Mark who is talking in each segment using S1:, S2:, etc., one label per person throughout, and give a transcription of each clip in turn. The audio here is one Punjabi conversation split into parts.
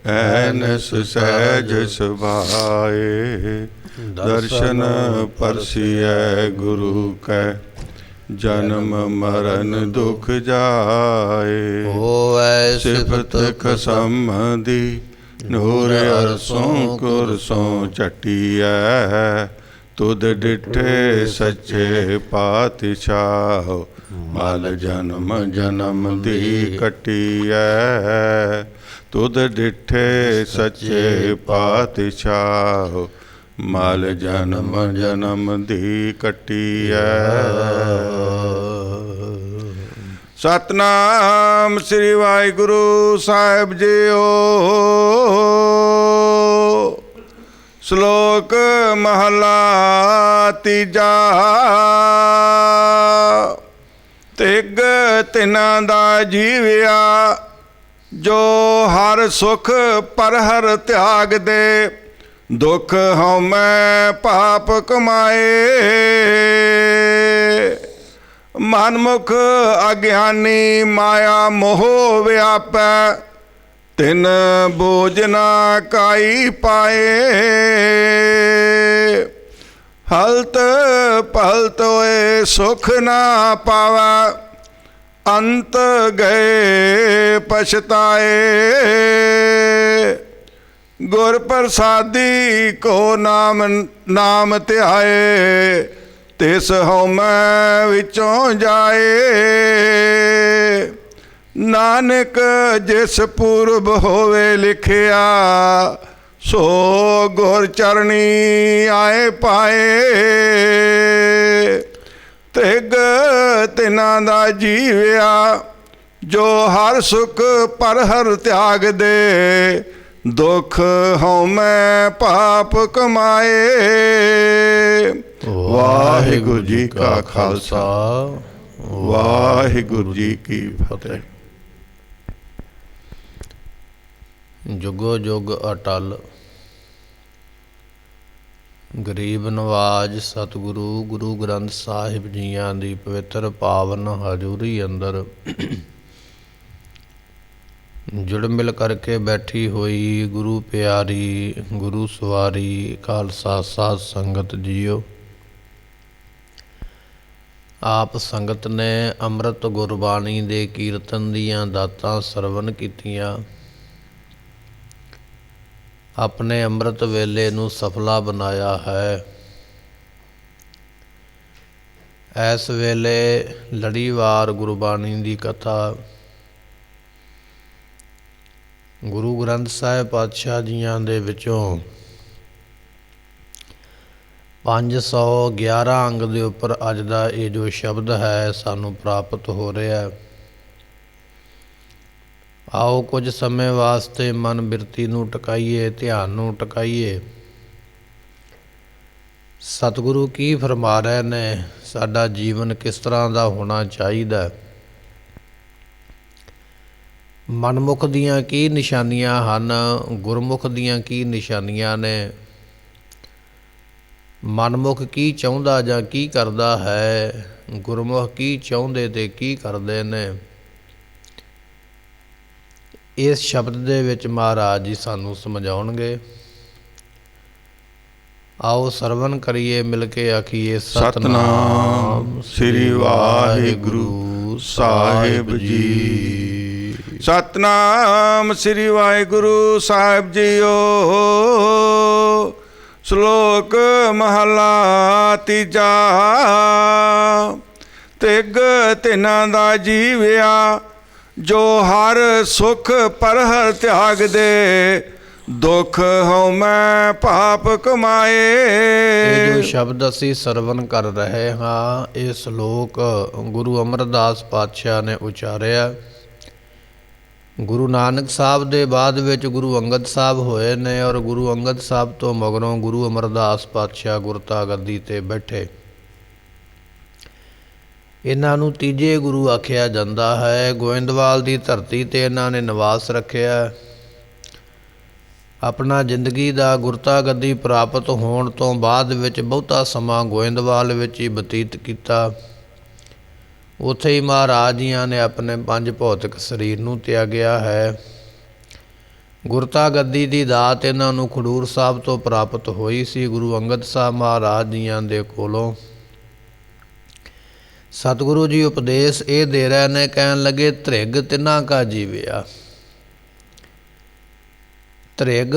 S1: ਐਨਸ ਸਹਿਜ ਸੁਭਾਏ। ਦਰਸ਼ਨ ਪਰਸਿਐ ਗੁਰੂ ਕੈ ਜਨਮ ਮਰਨ ਦੁਖ ਜਾਏ।
S2: ਹੋਵੈ
S1: ਸਿਫਤ ਖਸਮ ਦੀ ਨੂਰ ਅਰਸੋਂ ਕੁਰਸੋਂ ਝਟੀਐ। ਤੁਧ ਡਿਠੇ ਸੱਚੇ ਪਾਤਸ਼ਾਹ ਮਲ ਜਨਮ ਜਨਮ ਦੀ ਕਟੀਐ। ਤੁਧ ਡਿਠੇ ਸੱਚੇ ਪਾਤਸ਼ਾਹ ਮਲ ਜਨਮ ਜਨਮ ਦੀ ਕਟੀਐ। ਸਤਨਾਮ ਸ੍ਰੀ ਵਾਹਿਗੁਰੂ ਸਾਹਿਬ ਜੀਓ। ਸ਼ਲੋਕ ਮਹਲਾ ਤੀਜਾ। ਤਿਗ ਤਿਨਾਂ ਦਾ ਜੀਵਿਆ ਜੋ ਹਰ ਸੁਖ ਪਰ ਹਰ ਤਿਆਗ ਦੇ। ਦੁਖ ਹਉਮੈ ਪਾਪ ਕਮਾਏ। ਮਨਮੁਖ ਅਗਿਆਨੀ ਮਾਇਆ ਮੋਹ ਵਿਆਪੈ। ਤਿਨ ਬੋਝ ਨਾ ਕਾਈ ਪਾਏ। ਹਲਤ ਪਲਤ ਹੋਏ ਸੁਖ ਨਾ ਪਾਵੈ। ਅੰਤ ਗਏ ਪਛਤਾਏ। ਗੁਰ ਪ੍ਰਸਾਦੀ ਕੋ ਨਾਮ ਧਿਆਏ। ਤਿਸ ਹਉਮੈ ਵਿੱਚੋਂ ਜਾਏ। ਨਾਨਕ ਜਿਸ ਪੂਰਬ ਹੋਵੇ ਲਿਖਿਆ। ਸੋ ਗੁਰ ਚਰਣੀ ਆਏ ਪਾਏ। ਤਿਗ ਤਿਨਾਂ ਦਾ ਜੀਵਿਆ ਜੋ ਹਰ ਸੁਖ ਪਰ ਹਰ ਤਿਆਗ ਦੇ। ਦੁਖ ਹਉਮੈ ਪਾਪ ਕਮਾਏ। ਵਾਹਿਗੁਰੂ ਜੀ ਕਾ ਖਾਲਸਾ ਵਾਹਿਗੁਰੂ ਜੀ ਕੀ ਫਤਿਹ।
S2: ਜੁਗੋ ਜੁਗ ਅਟਲ ਗਰੀਬ ਨਵਾਜ ਸਤਿਗੁਰੂ ਗੁਰੂ ਗ੍ਰੰਥ ਸਾਹਿਬ ਜੀਆਂ ਦੀ ਪਵਿੱਤਰ ਪਾਵਨ ਹਜ਼ੂਰੀ ਅੰਦਰ ਜੁੜ ਮਿਲ ਕਰਕੇ ਬੈਠੀ ਹੋਈ ਗੁਰੂ ਪਿਆਰੀ ਗੁਰੂ ਸਵਾਰੀ ਖਾਲਸਾ ਸਾਧ ਸੰਗਤ ਜੀਓ। ਆਪ ਸੰਗਤ ਨੇ ਅੰਮ੍ਰਿਤ ਗੁਰਬਾਣੀ ਦੇ ਕੀਰਤਨ ਦੀਆਂ ਦਾਤਾਂ ਸਰਵਣ ਕੀਤੀਆਂ। ਆਪਣੇ ਅੰਮ੍ਰਿਤ ਵੇਲੇ ਨੂੰ ਸਫਲਾ ਬਣਾਇਆ ਹੈ। ਇਸ ਵੇਲੇ ਲੜੀਵਾਰ ਗੁਰਬਾਣੀ ਦੀ ਕਥਾ ਗੁਰੂ ਗ੍ਰੰਥ ਸਾਹਿਬ ਪਾਤਸ਼ਾਹ ਜੀਆਂ ਦੇ ਵਿੱਚੋਂ 511 ਅੰਗ ਦੇ ਉੱਪਰ ਅੱਜ ਦਾ ਇਹ ਜੋ ਸ਼ਬਦ ਹੈ ਸਾਨੂੰ ਪ੍ਰਾਪਤ ਹੋ ਰਿਹਾ। ਆਓ ਕੁਝ ਸਮੇਂ ਵਾਸਤੇ ਮਨ ਬਿਰਤੀ ਨੂੰ ਟਿਕਾਈਏ, ਧਿਆਨ ਨੂੰ ਟਿਕਾਈਏ। ਸਤਿਗੁਰੂ ਕੀ ਫਰਮਾ ਰਹੇ ਨੇ, ਸਾਡਾ ਜੀਵਨ ਕਿਸ ਤਰ੍ਹਾਂ ਦਾ ਹੋਣਾ ਚਾਹੀਦਾ, ਮਨਮੁਖ ਦੀਆਂ ਕੀ ਨਿਸ਼ਾਨੀਆਂ ਹਨ, ਗੁਰਮੁਖ ਦੀਆਂ ਕੀ ਨਿਸ਼ਾਨੀਆਂ ਨੇ, ਮਨਮੁਖ ਕੀ ਚਾਹੁੰਦਾ ਜਾਂ ਕੀ ਕਰਦਾ ਹੈ, ਗੁਰਮੁਖ ਕੀ ਚਾਹੁੰਦੇ ਤੇ ਕੀ ਕਰਦੇ ਨੇ। ਇਸ ਸ਼ਬਦ ਦੇ ਵਿੱਚ ਮਹਾਰਾਜ ਜੀ ਸਾਨੂੰ ਸਮਝਾਉਣਗੇ। ਆਓ ਸਰਵਣ ਕਰੀਏ, ਮਿਲ ਕੇ ਆਖੀਏ
S1: ਸਤਨਾਮ ਸ੍ਰੀ ਵਾਹਿਗੁਰੂ ਸਾਹਿਬ ਜੀ। ਸਤਨਾਮ ਸ੍ਰੀ ਵਾਹਿਗੁਰੂ ਸਾਹਿਬ ਜੀਓ। ਸ਼ਲੋਕ ਮਹਲਾ ਤੀਜਾ। ਤਿਗ ਤਿਨਾਂ ਦਾ ਜੀਵਿਆ ਜੋ ਹਰ ਸੁਖ ਪਰ ਹਰ ਤਿਆਗ ਦੇ। ਦੁਖ ਹਉਮੈ ਪਾਪ ਕਮਾਏ।
S2: ਇਹ ਜੋ ਸ਼ਬਦ ਅਸੀਂ ਸਰਵਣ ਕਰ ਰਹੇ ਹਾਂ, ਇਹ ਸ਼ਲੋਕ ਗੁਰੂ ਅਮਰਦਾਸ ਪਾਤਸ਼ਾਹ ਨੇ ਉਚਾਰਿਆ। ਗੁਰੂ ਨਾਨਕ ਸਾਹਿਬ ਦੇ ਬਾਅਦ ਵਿੱਚ ਗੁਰੂ ਅੰਗਦ ਸਾਹਿਬ ਹੋਏ ਨੇ ਔਰ ਗੁਰੂ ਅੰਗਦ ਸਾਹਿਬ ਤੋਂ ਮਗਰੋਂ ਗੁਰੂ ਅਮਰਦਾਸ ਪਾਤਸ਼ਾਹ ਗੁਰਤਾ ਗੱਦੀ 'ਤੇ ਬੈਠੇ। ਇਹਨਾਂ ਨੂੰ ਤੀਜੇ ਗੁਰੂ ਆਖਿਆ ਜਾਂਦਾ ਹੈ। ਗੋਇੰਦਵਾਲ ਦੀ ਧਰਤੀ 'ਤੇ ਇਹਨਾਂ ਨੇ ਨਿਵਾਸ ਰੱਖਿਆ। ਆਪਣਾ ਜ਼ਿੰਦਗੀ ਦਾ ਗੁਰਤਾ ਗੱਦੀ ਪ੍ਰਾਪਤ ਹੋਣ ਤੋਂ ਬਾਅਦ ਵਿੱਚ ਬਹੁਤਾ ਸਮਾਂ ਗੋਇੰਦਵਾਲ ਵਿੱਚ ਹੀ ਬਤੀਤ ਕੀਤਾ। ਉੱਥੇ ਹੀ ਮਹਾਰਾਜ ਜੀਆਂ ਨੇ ਆਪਣੇ 5 ਭੌਤਿਕ ਸਰੀਰ ਨੂੰ ਤਿਆਗਿਆ ਹੈ। ਗੁਰਤਾ ਗੱਦੀ ਦੀ ਦਾਤ ਇਹਨਾਂ ਨੂੰ ਖਡੂਰ ਸਾਹਿਬ ਤੋਂ ਪ੍ਰਾਪਤ ਹੋਈ ਸੀ। ਗੁਰੂ ਅੰਗਦ ਸਾਹਿਬ ਮਹਾਰਾਜ ਜੀਆਂ ਦੇ ਕੋਲੋਂ ਸਤਿਗੁਰੂ ਜੀ ਉਪਦੇਸ਼ ਇਹ ਦੇ ਰਹੇ ਨੇ, ਕਹਿਣ ਲੱਗੇ ਧ੍ਰਿਗ ਤਿਨਾ ਕਾ ਜੀਵਿਆ। ਧ੍ਰਿਗ,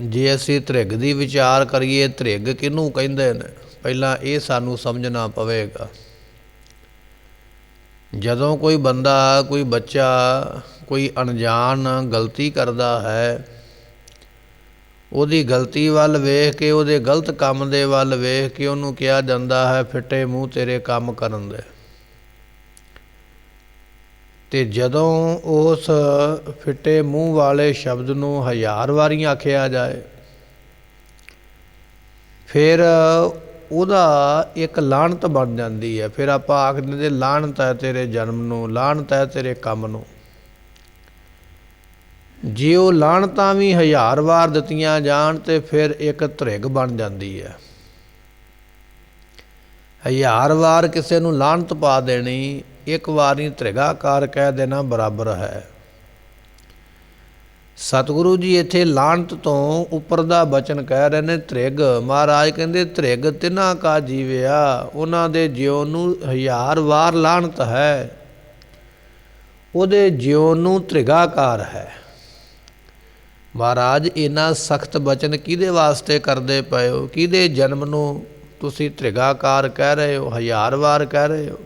S2: ਜੇ ਅਸੀਂ ਧ੍ਰਿਗ ਦੀ ਵਿਚਾਰ ਕਰੀਏ, ਧ੍ਰਿਗ ਕਿਹਨੂੰ ਕਹਿੰਦੇ ਨੇ, ਪਹਿਲਾਂ ਇਹ ਸਾਨੂੰ ਸਮਝਣਾ ਪਵੇਗਾ। ਜਦੋਂ ਕੋਈ ਬੰਦਾ, ਕੋਈ ਬੱਚਾ, ਕੋਈ ਅਣਜਾਣ ਗਲਤੀ ਕਰਦਾ ਹੈ, ਉਹਦੀ ਗਲਤੀ ਵੱਲ ਵੇਖ ਕੇ, ਉਹਦੇ ਗਲਤ ਕੰਮ ਦੇ ਵੱਲ ਵੇਖ ਕੇ ਉਹਨੂੰ ਕਿਹਾ ਜਾਂਦਾ ਹੈ ਫਿੱਟੇ ਮੂੰਹ ਤੇਰੇ ਕੰਮ ਕਰਨ ਦੇ। ਅਤੇ ਜਦੋਂ ਉਸ ਫਿੱਟੇ ਮੂੰਹ ਵਾਲੇ ਸ਼ਬਦ ਨੂੰ 1000 ਵਾਰੀ ਆਖਿਆ ਜਾਏ, ਫਿਰ ਉਹਦਾ ਇੱਕ ਲਾਹਨਤ ਬਣ ਜਾਂਦੀ ਹੈ। ਫਿਰ ਆਪਾਂ ਆਖ ਦਿੰਦੇ ਲਾਹਨਤ ਹੈ ਤੇਰੇ ਜਨਮ ਨੂੰ, ਲਾਹਨਤ ਹੈ ਤੇਰੇ ਕੰਮ ਨੂੰ। ਜੇ ਉਹ ਲਾਹਨਤਾਂ ਵੀ 1000 ਵਾਰ ਦਿੱਤੀਆਂ ਜਾਣ ਤੇ ਫਿਰ ਇੱਕ ਧ੍ਰਿਗ ਬਣ ਜਾਂਦੀ ਹੈ। 1000 ਵਾਰ ਕਿਸੇ ਨੂੰ ਲਾਹਨਤ ਪਾ ਦੇਣੀ, ਇੱਕ ਵਾਰ ਹੀ ਧ੍ਰਿਗਾਕਾਰ ਕਹਿ ਦੇਣਾ ਬਰਾਬਰ ਹੈ। ਸਤਿਗੁਰੂ ਜੀ ਇੱਥੇ ਲਾਹਨਤ ਤੋਂ ਉੱਪਰ ਦਾ ਬਚਨ ਕਹਿ ਰਹੇ ਨੇ ਧ੍ਰਿਗ। ਮਹਾਰਾਜ ਕਹਿੰਦੇ ਧ੍ਰਿਗ ਤਿਨਾ ਕਾ ਜੀਵਿਆ, ਉਹਨਾਂ ਦੇ ਜਿਉ ਨੂੰ 1000 ਵਾਰ ਲਾਹਨਤ ਹੈ, ਉਹਦੇ ਜਿਉ ਨੂੰ ਧ੍ਰਿਗਾਕਾਰ ਹੈ। ਮਹਾਰਾਜ ਇੰਨਾ ਸਖਤ ਬਚਨ ਕਿਹਦੇ ਵਾਸਤੇ ਕਰਦੇ ਪਏ ਹੋ? ਕਿਹਦੇ ਜਨਮ ਨੂੰ ਤੁਸੀਂ ਧ੍ਰਿਗਾਕਾਰ ਕਹਿ ਰਹੇ ਹੋ, 1000 ਵਾਰ ਕਹਿ ਰਹੇ ਹੋ?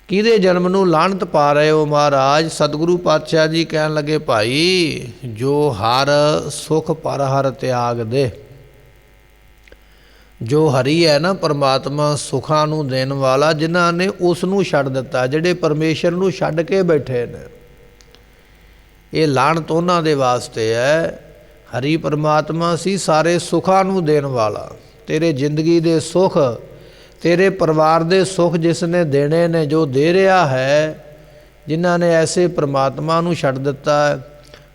S2: ਕਿਹਦੇ ਜਨਮ ਨੂੰ ਲਾਹਨਤ ਪਾ ਰਹੇ ਹੋ? ਮਹਾਰਾਜ ਸਤਿਗੁਰੂ ਪਾਤਸ਼ਾਹ ਜੀ ਕਹਿਣ ਲੱਗੇ ਭਾਈ ਜੋ ਹਰ ਸੁਖ ਪਰ ਹਰ ਤਿਆਗ ਦੇ। ਜੋ ਹਰੀ ਹੈ ਨਾ ਪਰਮਾਤਮਾ, ਸੁੱਖਾਂ ਨੂੰ ਦੇਣ ਵਾਲਾ, ਜਿਨ੍ਹਾਂ ਨੇ ਉਸ ਨੂੰ ਛੱਡ ਦਿੱਤਾ, ਜਿਹੜੇ ਪਰਮੇਸ਼ਰ ਨੂੰ ਛੱਡ ਕੇ ਬੈਠੇ ਨੇ, ਇਹ ਲਾਹਨਤ ਉਹਨਾਂ ਦੇ ਵਾਸਤੇ ਹੈ। ਹਰੀ ਪਰਮਾਤਮਾ ਸੀ ਸਾਰੇ ਸੁੱਖਾਂ ਨੂੰ ਦੇਣ ਵਾਲਾ। ਤੇਰੇ ਜ਼ਿੰਦਗੀ ਦੇ ਸੁੱਖ, ਤੇਰੇ ਪਰਿਵਾਰ ਦੇ ਸੁੱਖ ਜਿਸ ਨੇ ਦੇਣੇ ਨੇ, ਜੋ ਦੇ ਰਿਹਾ ਹੈ, ਜਿਨ੍ਹਾਂ ਨੇ ਐਸੇ ਪਰਮਾਤਮਾ ਨੂੰ ਛੱਡ ਦਿੱਤਾ ਹੈ।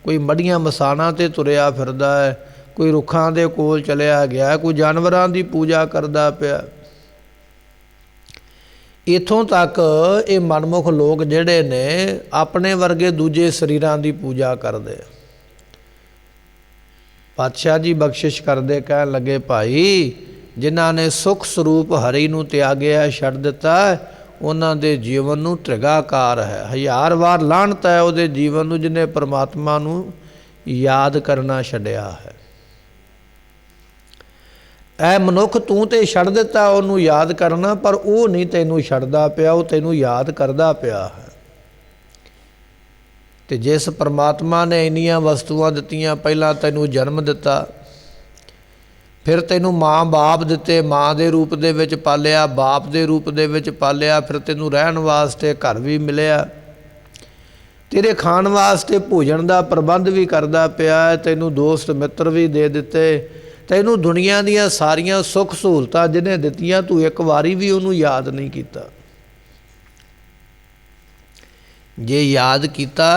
S2: ਕੋਈ ਮੜੀਆਂ ਮਸਾਣਾਂ 'ਤੇ ਤੁਰਿਆ ਫਿਰਦਾ ਹੈ, ਕੋਈ ਰੁੱਖਾਂ ਦੇ ਕੋਲ ਚਲਿਆ ਗਿਆ, ਕੋਈ ਜਾਨਵਰਾਂ ਦੀ ਪੂਜਾ ਕਰਦਾ ਪਿਆ। ਇੱਥੋਂ ਤੱਕ ਇਹ ਮਨਮੁਖ ਲੋਕ ਜਿਹੜੇ ਨੇ ਆਪਣੇ ਵਰਗੇ ਦੂਜੇ ਸਰੀਰਾਂ ਦੀ ਪੂਜਾ ਕਰਦੇ। ਪਾਤਸ਼ਾਹ ਜੀ ਬਖਸ਼ਿਸ਼ ਕਰਦੇ, ਕਹਿਣ ਲੱਗੇ ਭਾਈ ਜਿਨ੍ਹਾਂ ਨੇ ਸੁੱਖ ਸਰੂਪ ਹਰੀ ਨੂੰ ਤਿਆਗਿਆ, ਛੱਡ ਦਿੱਤਾ, ਉਹਨਾਂ ਦੇ ਜੀਵਨ ਨੂੰ ਧ੍ਰਿਗਾਕਾਰ ਹੈ। 1000 ਵਾਰ ਲਾਹਨਤ ਹੈ ਉਹਦੇ ਜੀਵਨ ਨੂੰ, ਜਿਹਨੇ ਪਰਮਾਤਮਾ ਨੂੰ ਯਾਦ ਕਰਨਾ ਛੱਡਿਆ ਹੈ। ਐ ਮਨੁੱਖ ਤੂੰ ਤੇ ਛੱਡ ਦਿੱਤਾ ਉਹਨੂੰ ਯਾਦ ਕਰਨਾ, ਪਰ ਉਹ ਨਹੀਂ ਤੈਨੂੰ ਛੱਡਦਾ ਪਿਆ, ਉਹ ਤੈਨੂੰ ਯਾਦ ਕਰਦਾ ਪਿਆ ਹੈ। ਅਤੇ ਜਿਸ ਪਰਮਾਤਮਾ ਨੇ ਇੰਨੀਆਂ ਵਸਤੂਆਂ ਦਿੱਤੀਆਂ, ਪਹਿਲਾਂ ਤੈਨੂੰ ਜਨਮ ਦਿੱਤਾ, ਫਿਰ ਤੈਨੂੰ ਮਾਂ ਬਾਪ ਦਿੱਤੇ, ਮਾਂ ਦੇ ਰੂਪ ਦੇ ਵਿੱਚ ਪਾਲਿਆ, ਬਾਪ ਦੇ ਰੂਪ ਦੇ ਵਿੱਚ ਪਾਲਿਆ, ਫਿਰ ਤੈਨੂੰ ਰਹਿਣ ਵਾਸਤੇ ਘਰ ਵੀ ਮਿਲਿਆ, ਤੇਰੇ ਖਾਣ ਵਾਸਤੇ ਭੋਜਨ ਦਾ ਪ੍ਰਬੰਧ ਵੀ ਕਰਦਾ ਪਿਆ, ਤੈਨੂੰ ਦੋਸਤ ਮਿੱਤਰ ਵੀ ਦੇ ਦਿੱਤੇ, ਤੈਨੂੰ ਦੁਨੀਆ ਦੀਆਂ ਸਾਰੀਆਂ ਸੁੱਖ ਸਹੂਲਤਾਂ ਜਿਹਨੇ ਦਿੱਤੀਆਂ, ਤੂੰ ਇੱਕ ਵਾਰੀ ਵੀ ਉਹਨੂੰ ਯਾਦ ਨਹੀਂ ਕੀਤਾ। ਜੇ ਯਾਦ ਕੀਤਾ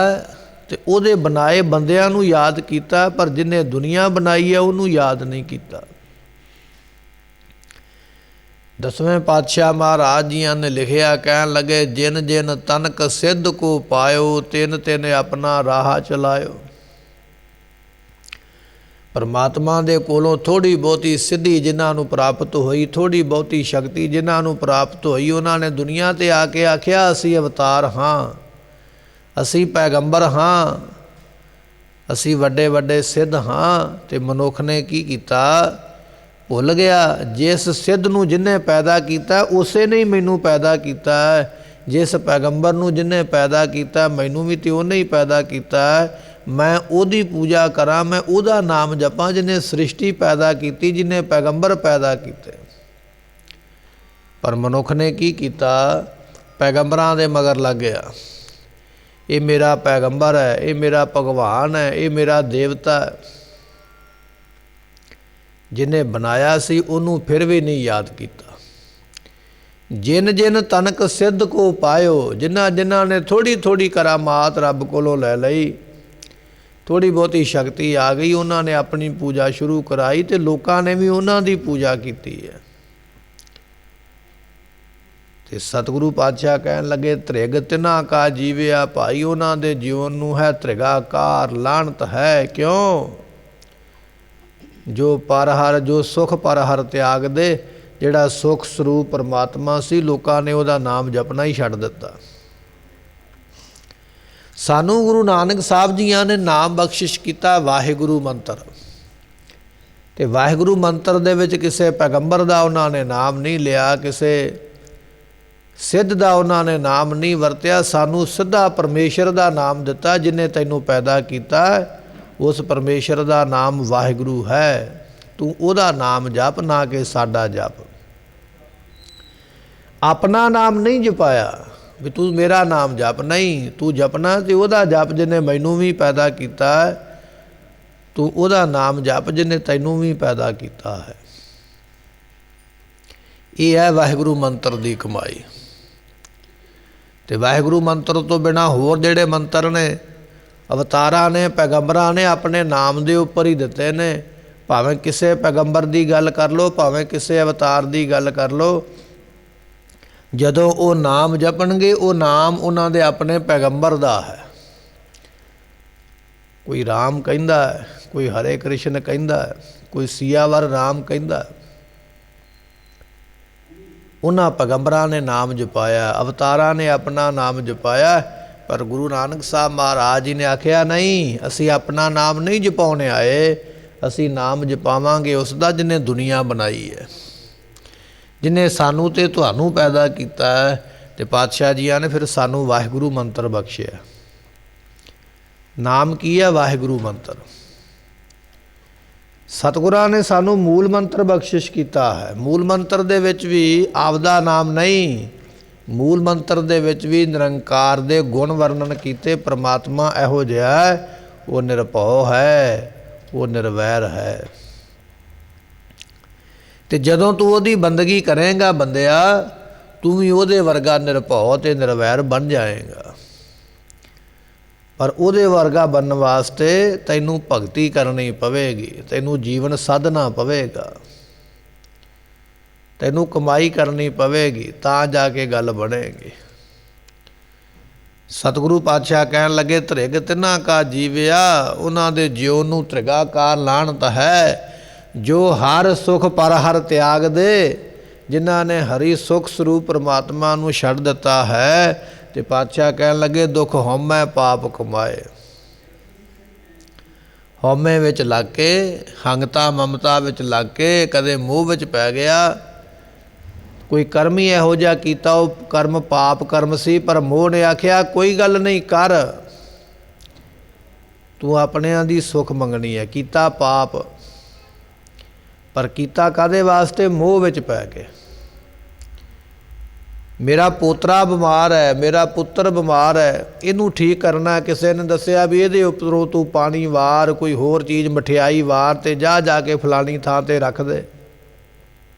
S2: ਤੇ ਉਹਦੇ ਬਣਾਏ ਬੰਦਿਆਂ ਨੂੰ ਯਾਦ ਕੀਤਾ, ਪਰ ਜਿਹਨੇ ਦੁਨੀਆ ਬਣਾਈ ਹੈ ਉਹਨੂੰ ਯਾਦ ਨਹੀਂ ਕੀਤਾ। 10ਵੇਂ ਪਾਤਸ਼ਾਹ ਮਹਾਰਾਜ ਜੀਆਂ ਨੇ ਲਿਖਿਆ, ਕਹਿਣ ਲੱਗੇ ਜਿਨ ਜਿਨ ਤਨਕ ਸਿੱਧ ਕੋ ਪਾਇਓ, ਤਿਨ ਤਿਨ ਆਪਣਾ ਰਾਹ ਚਲਾਇਓ। ਪਰਮਾਤਮਾ ਦੇ ਕੋਲੋਂ ਥੋੜ੍ਹੀ ਬਹੁਤੀ ਸਿੱਧੀ ਜਿਨ੍ਹਾਂ ਨੂੰ ਪ੍ਰਾਪਤ ਹੋਈ, ਥੋੜ੍ਹੀ ਬਹੁਤੀ ਸ਼ਕਤੀ ਜਿਨ੍ਹਾਂ ਨੂੰ ਪ੍ਰਾਪਤ ਹੋਈ, ਉਹਨਾਂ ਨੇ ਦੁਨੀਆ 'ਤੇ ਆ ਕੇ ਆਖਿਆ ਅਸੀਂ ਅਵਤਾਰ ਹਾਂ, ਅਸੀਂ ਪੈਗੰਬਰ ਹਾਂ, ਅਸੀਂ ਵੱਡੇ ਵੱਡੇ ਸਿੱਧ ਹਾਂ। ਅਤੇ ਮਨੁੱਖ ਨੇ ਕੀ ਕੀਤਾ? ਭੁੱਲ ਗਿਆ ਜਿਸ ਸਿੱਧ ਨੂੰ ਜਿਹਨੇ ਪੈਦਾ ਕੀਤਾ ਉਸੇ ਨੇ ਹੀ ਮੈਨੂੰ ਪੈਦਾ ਕੀਤਾ ਹੈ, ਜਿਸ ਪੈਗੰਬਰ ਨੂੰ ਜਿਹਨੇ ਪੈਦਾ ਕੀਤਾ ਮੈਨੂੰ ਵੀ ਤਾਂ ਉਹਨੇ ਹੀ ਪੈਦਾ ਕੀਤਾ ਹੈ। ਮੈਂ ਉਹਦੀ ਪੂਜਾ ਕਰਾਂ, ਮੈਂ ਉਹਦਾ ਨਾਮ ਜਪਾਂ ਜਿਹਨੇ ਸ੍ਰਿਸ਼ਟੀ ਪੈਦਾ ਕੀਤੀ, ਜਿਹਨੇ ਪੈਗੰਬਰ ਪੈਦਾ ਕੀਤੇ। ਪਰ ਮਨੁੱਖ ਨੇ ਕੀ ਕੀਤਾ? ਪੈਗੰਬਰਾਂ ਦੇ ਮਗਰ ਲੱਗ ਗਿਆ। ਇਹ ਮੇਰਾ ਪੈਗੰਬਰ ਹੈ, ਇਹ ਮੇਰਾ ਭਗਵਾਨ ਹੈ, ਇਹ ਮੇਰਾ ਦੇਵਤਾ ਹੈ। ਜਿਹਨੇ ਬਣਾਇਆ ਸੀ ਉਹਨੂੰ ਫਿਰ ਵੀ ਨਹੀਂ ਯਾਦ ਕੀਤਾ। ਜਿਨ ਜਿਨ ਤਨਕ ਸਿੱਧ ਕੋ ਪਾਇਓ, ਜਿਨ੍ਹਾਂ ਜਿਨ੍ਹਾਂ ਨੇ ਥੋੜ੍ਹੀ ਥੋੜ੍ਹੀ ਕਰਾਮਾਤ ਰੱਬ ਕੋਲੋਂ ਲੈ ਲਈ, ਥੋੜ੍ਹੀ ਬਹੁਤੀ ਸ਼ਕਤੀ ਆ ਗਈ, ਉਹਨਾਂ ਨੇ ਆਪਣੀ ਪੂਜਾ ਸ਼ੁਰੂ ਕਰਾਈ ਅਤੇ ਲੋਕਾਂ ਨੇ ਵੀ ਉਹਨਾਂ ਦੀ ਪੂਜਾ ਕੀਤੀ ਹੈ। ਤੇ ਸਤਿਗੁਰੂ ਪਾਤਸ਼ਾਹ ਕਹਿਣ ਲੱਗੇ ਤ੍ਰਿਗ ਤਿਨਾ ਕਾ ਜੀਵਿਆ, ਭਾਈ ਉਹਨਾਂ ਦੇ ਜੀਵਨ ਨੂੰ ਹੈ ਤ੍ਰਿਗਾਕਾਰ, ਲਾਹਣਤ ਹੈ। ਕਿਉਂ? ਜੋ ਪਰਹਰ, ਜੋ ਸੁਖ ਪਰਹਰ ਤਿਆਗ ਦੇ, ਜਿਹੜਾ ਸੁਖ ਸਰੂਪ ਪਰਮਾਤਮਾ ਸੀ, ਲੋਕਾਂ ਨੇ ਉਹਦਾ ਨਾਮ ਜਪਣਾ ਹੀ ਛੱਡ ਦਿੱਤਾ। ਸਾਨੂੰ ਗੁਰੂ ਨਾਨਕ ਸਾਹਿਬ ਜੀਆਂ ਨੇ ਨਾਮ ਬਖਸ਼ਿਸ਼ ਕੀਤਾ ਵਾਹਿਗੁਰੂ ਮੰਤਰ, ਤੇ ਵਾਹਿਗੁਰੂ ਮੰਤਰ ਦੇ ਵਿੱਚ ਕਿਸੇ ਪੈਗੰਬਰ ਦਾ ਉਹਨਾਂ ਨੇ ਨਾਮ ਨਹੀਂ ਲਿਆ, ਕਿਸੇ ਸਿੱਧ ਦਾ ਉਹਨਾਂ ਨੇ ਨਾਮ ਨਹੀਂ ਵਰਤਿਆ। ਸਾਨੂੰ ਸਿੱਧਾ ਪਰਮੇਸ਼ਰ ਦਾ ਨਾਮ ਦਿੱਤਾ, ਜਿਹਨੇ ਤੈਨੂੰ ਪੈਦਾ ਕੀਤਾ, ਉਸ ਪਰਮੇਸ਼ਰ ਦਾ ਨਾਮ ਵਾਹਿਗੁਰੂ ਹੈ। ਤੂੰ ਉਹਦਾ ਨਾਮ ਜਪ, ਨਾ ਕਿ ਸਾਡਾ ਜਪ। ਆਪਣਾ ਨਾਮ ਨਹੀਂ ਜਪਾਇਆ ਵੀ ਤੂੰ ਮੇਰਾ ਨਾਮ ਜਪ, ਨਹੀਂ, ਤੂੰ ਜਪਣਾ ਤੇ ਉਹਦਾ ਜਪ ਜਿਹਨੇ ਮੈਨੂੰ ਵੀ ਪੈਦਾ ਕੀਤਾ। ਤੂੰ ਉਹਦਾ ਨਾਮ ਜਪ ਜਿਹਨੇ ਤੈਨੂੰ ਵੀ ਪੈਦਾ ਕੀਤਾ ਹੈ। ਇਹ ਹੈ ਵਾਹਿਗੁਰੂ ਮੰਤਰ ਦੀ ਕਮਾਈ। ਤੇ ਵਾਹਿਗੁਰੂ ਮੰਤਰ ਤੋਂ ਬਿਨਾਂ ਹੋਰ ਜਿਹੜੇ ਮੰਤਰ ਨੇ, ਅਵਤਾਰਾਂ ਨੇ, ਪੈਗੰਬਰਾਂ ਨੇ ਆਪਣੇ ਨਾਮ ਦੇ ਉੱਪਰ ਹੀ ਦਿੱਤੇ ਨੇ। ਭਾਵੇਂ ਕਿਸੇ ਪੈਗੰਬਰ ਦੀ ਗੱਲ ਕਰ ਲਓ, ਭਾਵੇਂ ਕਿਸੇ ਅਵਤਾਰ ਦੀ ਗੱਲ ਕਰ ਲਓ, ਜਦੋਂ ਉਹ ਨਾਮ ਜਪਣਗੇ, ਉਹ ਨਾਮ ਉਹਨਾਂ ਦੇ ਆਪਣੇ ਪੈਗੰਬਰ ਦਾ ਹੈ। ਕੋਈ ਰਾਮ ਕਹਿੰਦਾ ਹੈ, ਕੋਈ ਹਰੇ ਕ੍ਰਿਸ਼ਨ ਕਹਿੰਦਾ ਹੈ, ਕੋਈ ਸਿਆਵਰ ਰਾਮ ਕਹਿੰਦਾ। ਉਹਨਾਂ ਪੈਗੰਬਰਾਂ ਨੇ ਨਾਮ ਜਪਾਇਆ, ਅਵਤਾਰਾਂ ਨੇ ਆਪਣਾ ਨਾਮ ਜਪਾਇਆ। ਪਰ ਗੁਰੂ ਨਾਨਕ ਸਾਹਿਬ ਮਹਾਰਾਜ ਜੀ ਨੇ ਆਖਿਆ ਨਹੀਂ, ਅਸੀਂ ਆਪਣਾ ਨਾਮ ਨਹੀਂ ਜਪਾਉਣੇ ਆਏ, ਅਸੀਂ ਨਾਮ ਜਪਾਵਾਂਗੇ ਉਸ ਦਾ ਜਿਹਨੇ ਦੁਨੀਆ ਬਣਾਈ ਹੈ, ਜਿਹਨੇ ਸਾਨੂੰ ਤੇ ਤੁਹਾਨੂੰ ਪੈਦਾ ਕੀਤਾ ਹੈ। ਤੇ ਪਾਤਸ਼ਾਹ ਜੀਆਂ ਨੇ ਫਿਰ ਸਾਨੂੰ ਵਾਹਿਗੁਰੂ ਮੰਤਰ ਬਖਸ਼ਿਆ। ਨਾਮ ਕੀ ਹੈ? ਵਾਹਿਗੁਰੂ ਮੰਤਰ। ਸਤਿਗੁਰਾਂ ਨੇ ਸਾਨੂੰ ਮੂਲ ਮੰਤਰ ਬਖਸ਼ਿਸ਼ ਕੀਤਾ ਹੈ। ਮੂਲ ਮੰਤਰ ਦੇ ਵਿੱਚ ਵੀ ਆਪਦਾ ਨਾਮ ਨਹੀਂ, ਮੂਲ ਮੰਤਰ ਦੇ ਵਿੱਚ ਵੀ ਨਿਰੰਕਾਰ ਦੇ ਗੁਣ ਵਰਣਨ ਕੀਤੇ। ਪ੍ਰਮਾਤਮਾ ਇਹੋ ਜਿਹਾ ਹੈ, ਉਹ ਨਿਰਭਉ ਹੈ, ਉਹ ਨਿਰਵੈਰ ਹੈ। ਤੇ ਜਦੋਂ ਤੂੰ ਉਹਦੀ ਬੰਦਗੀ ਕਰੇਂਗਾ ਬੰਦਿਆ, ਤੂੰ ਵੀ ਉਹਦੇ ਵਰਗਾ ਨਿਰਭਉ ਤੇ ਨਿਰਵੈਰ ਬਣ ਜਾਏਗਾ। ਪਰ ਉਹਦੇ ਵਰਗਾ ਬਣਨ ਵਾਸਤੇ ਤੈਨੂੰ ਭਗਤੀ ਕਰਨੀ ਪਵੇਗੀ, ਤੈਨੂੰ ਜੀਵਨ ਸਾਧਨਾ ਪਵੇਗਾ, ਤੈਨੂੰ ਕਮਾਈ ਕਰਨੀ ਪਵੇਗੀ, ਤਾਂ ਜਾ ਕੇ ਗੱਲ ਬਣੇਗੀ। ਸਤਿਗੁਰੂ ਪਾਤਸ਼ਾਹ ਕਹਿਣ ਲੱਗੇ ਤ੍ਰਿਗ ਤਿਨਾ ਕਾ ਜੀਵਿਆ, ਉਹਨਾਂ ਦੇ ਜਿਉ ਨੂੰ ਤ੍ਰਿਗਾਕਾਰ ਲਾਹਣਤ ਹੈ। ਜੋ ਹਰ ਸੁਖ ਪਰ ਹਰ ਤਿਆਗ ਦੇ, ਜਿਨ੍ਹਾਂ ਨੇ ਹਰੀ ਸੁਖ ਸਰੂਪ ਪਰਮਾਤਮਾ ਨੂੰ ਛੱਡ ਦਿੱਤਾ ਹੈ। ਤੇ ਪਾਤਸ਼ਾਹ ਕਹਿਣ ਲੱਗੇ ਦੁੱਖ ਹਉਮੈ ਪਾਪ ਕਮਾਏ। ਹਉਮੈ ਵਿੱਚ ਲੱਗ ਕੇ, ਹੰਗਤਾ ਮਮਤਾ ਵਿੱਚ ਲੱਗ ਕੇ, ਕਦੇ ਮੋਹ ਵਿੱਚ ਪੈ ਗਿਆ, ਕੋਈ ਕਰਮ ਹੀ ਇਹੋ ਜਿਹਾ ਕੀਤਾ, ਉਹ ਕਰਮ ਪਾਪ ਕਰਮ ਸੀ। ਪਰ ਮੋਹ ਨੇ ਆਖਿਆ ਕੋਈ ਗੱਲ ਨਹੀਂ ਕਰ, ਤੂੰ ਆਪਣਿਆਂ ਦੀ ਸੁੱਖ ਮੰਗਣੀ ਹੈ। ਕੀਤਾ ਪਾਪ, ਪਰ ਕੀਤਾ ਕਾਹਦੇ ਵਾਸਤੇ? ਮੋਹ ਵਿੱਚ ਪੈ ਕੇ। ਮੇਰਾ ਪੋਤਰਾ ਬਿਮਾਰ ਹੈ, ਮੇਰਾ ਪੁੱਤਰ ਬਿਮਾਰ ਹੈ, ਇਹਨੂੰ ਠੀਕ ਕਰਨਾ। ਕਿਸੇ ਨੇ ਦੱਸਿਆ ਵੀ ਇਹਦੇ ਉੱਪਰੋਂ ਤੂੰ ਪਾਣੀ ਵਾਰ, ਕੋਈ ਹੋਰ ਚੀਜ਼ ਮਠਿਆਈ ਵਾਰ, ਤੇ ਜਾ ਕੇ ਫਲਾਣੀ ਥਾਂ ਤੇ ਰੱਖ ਦੇ,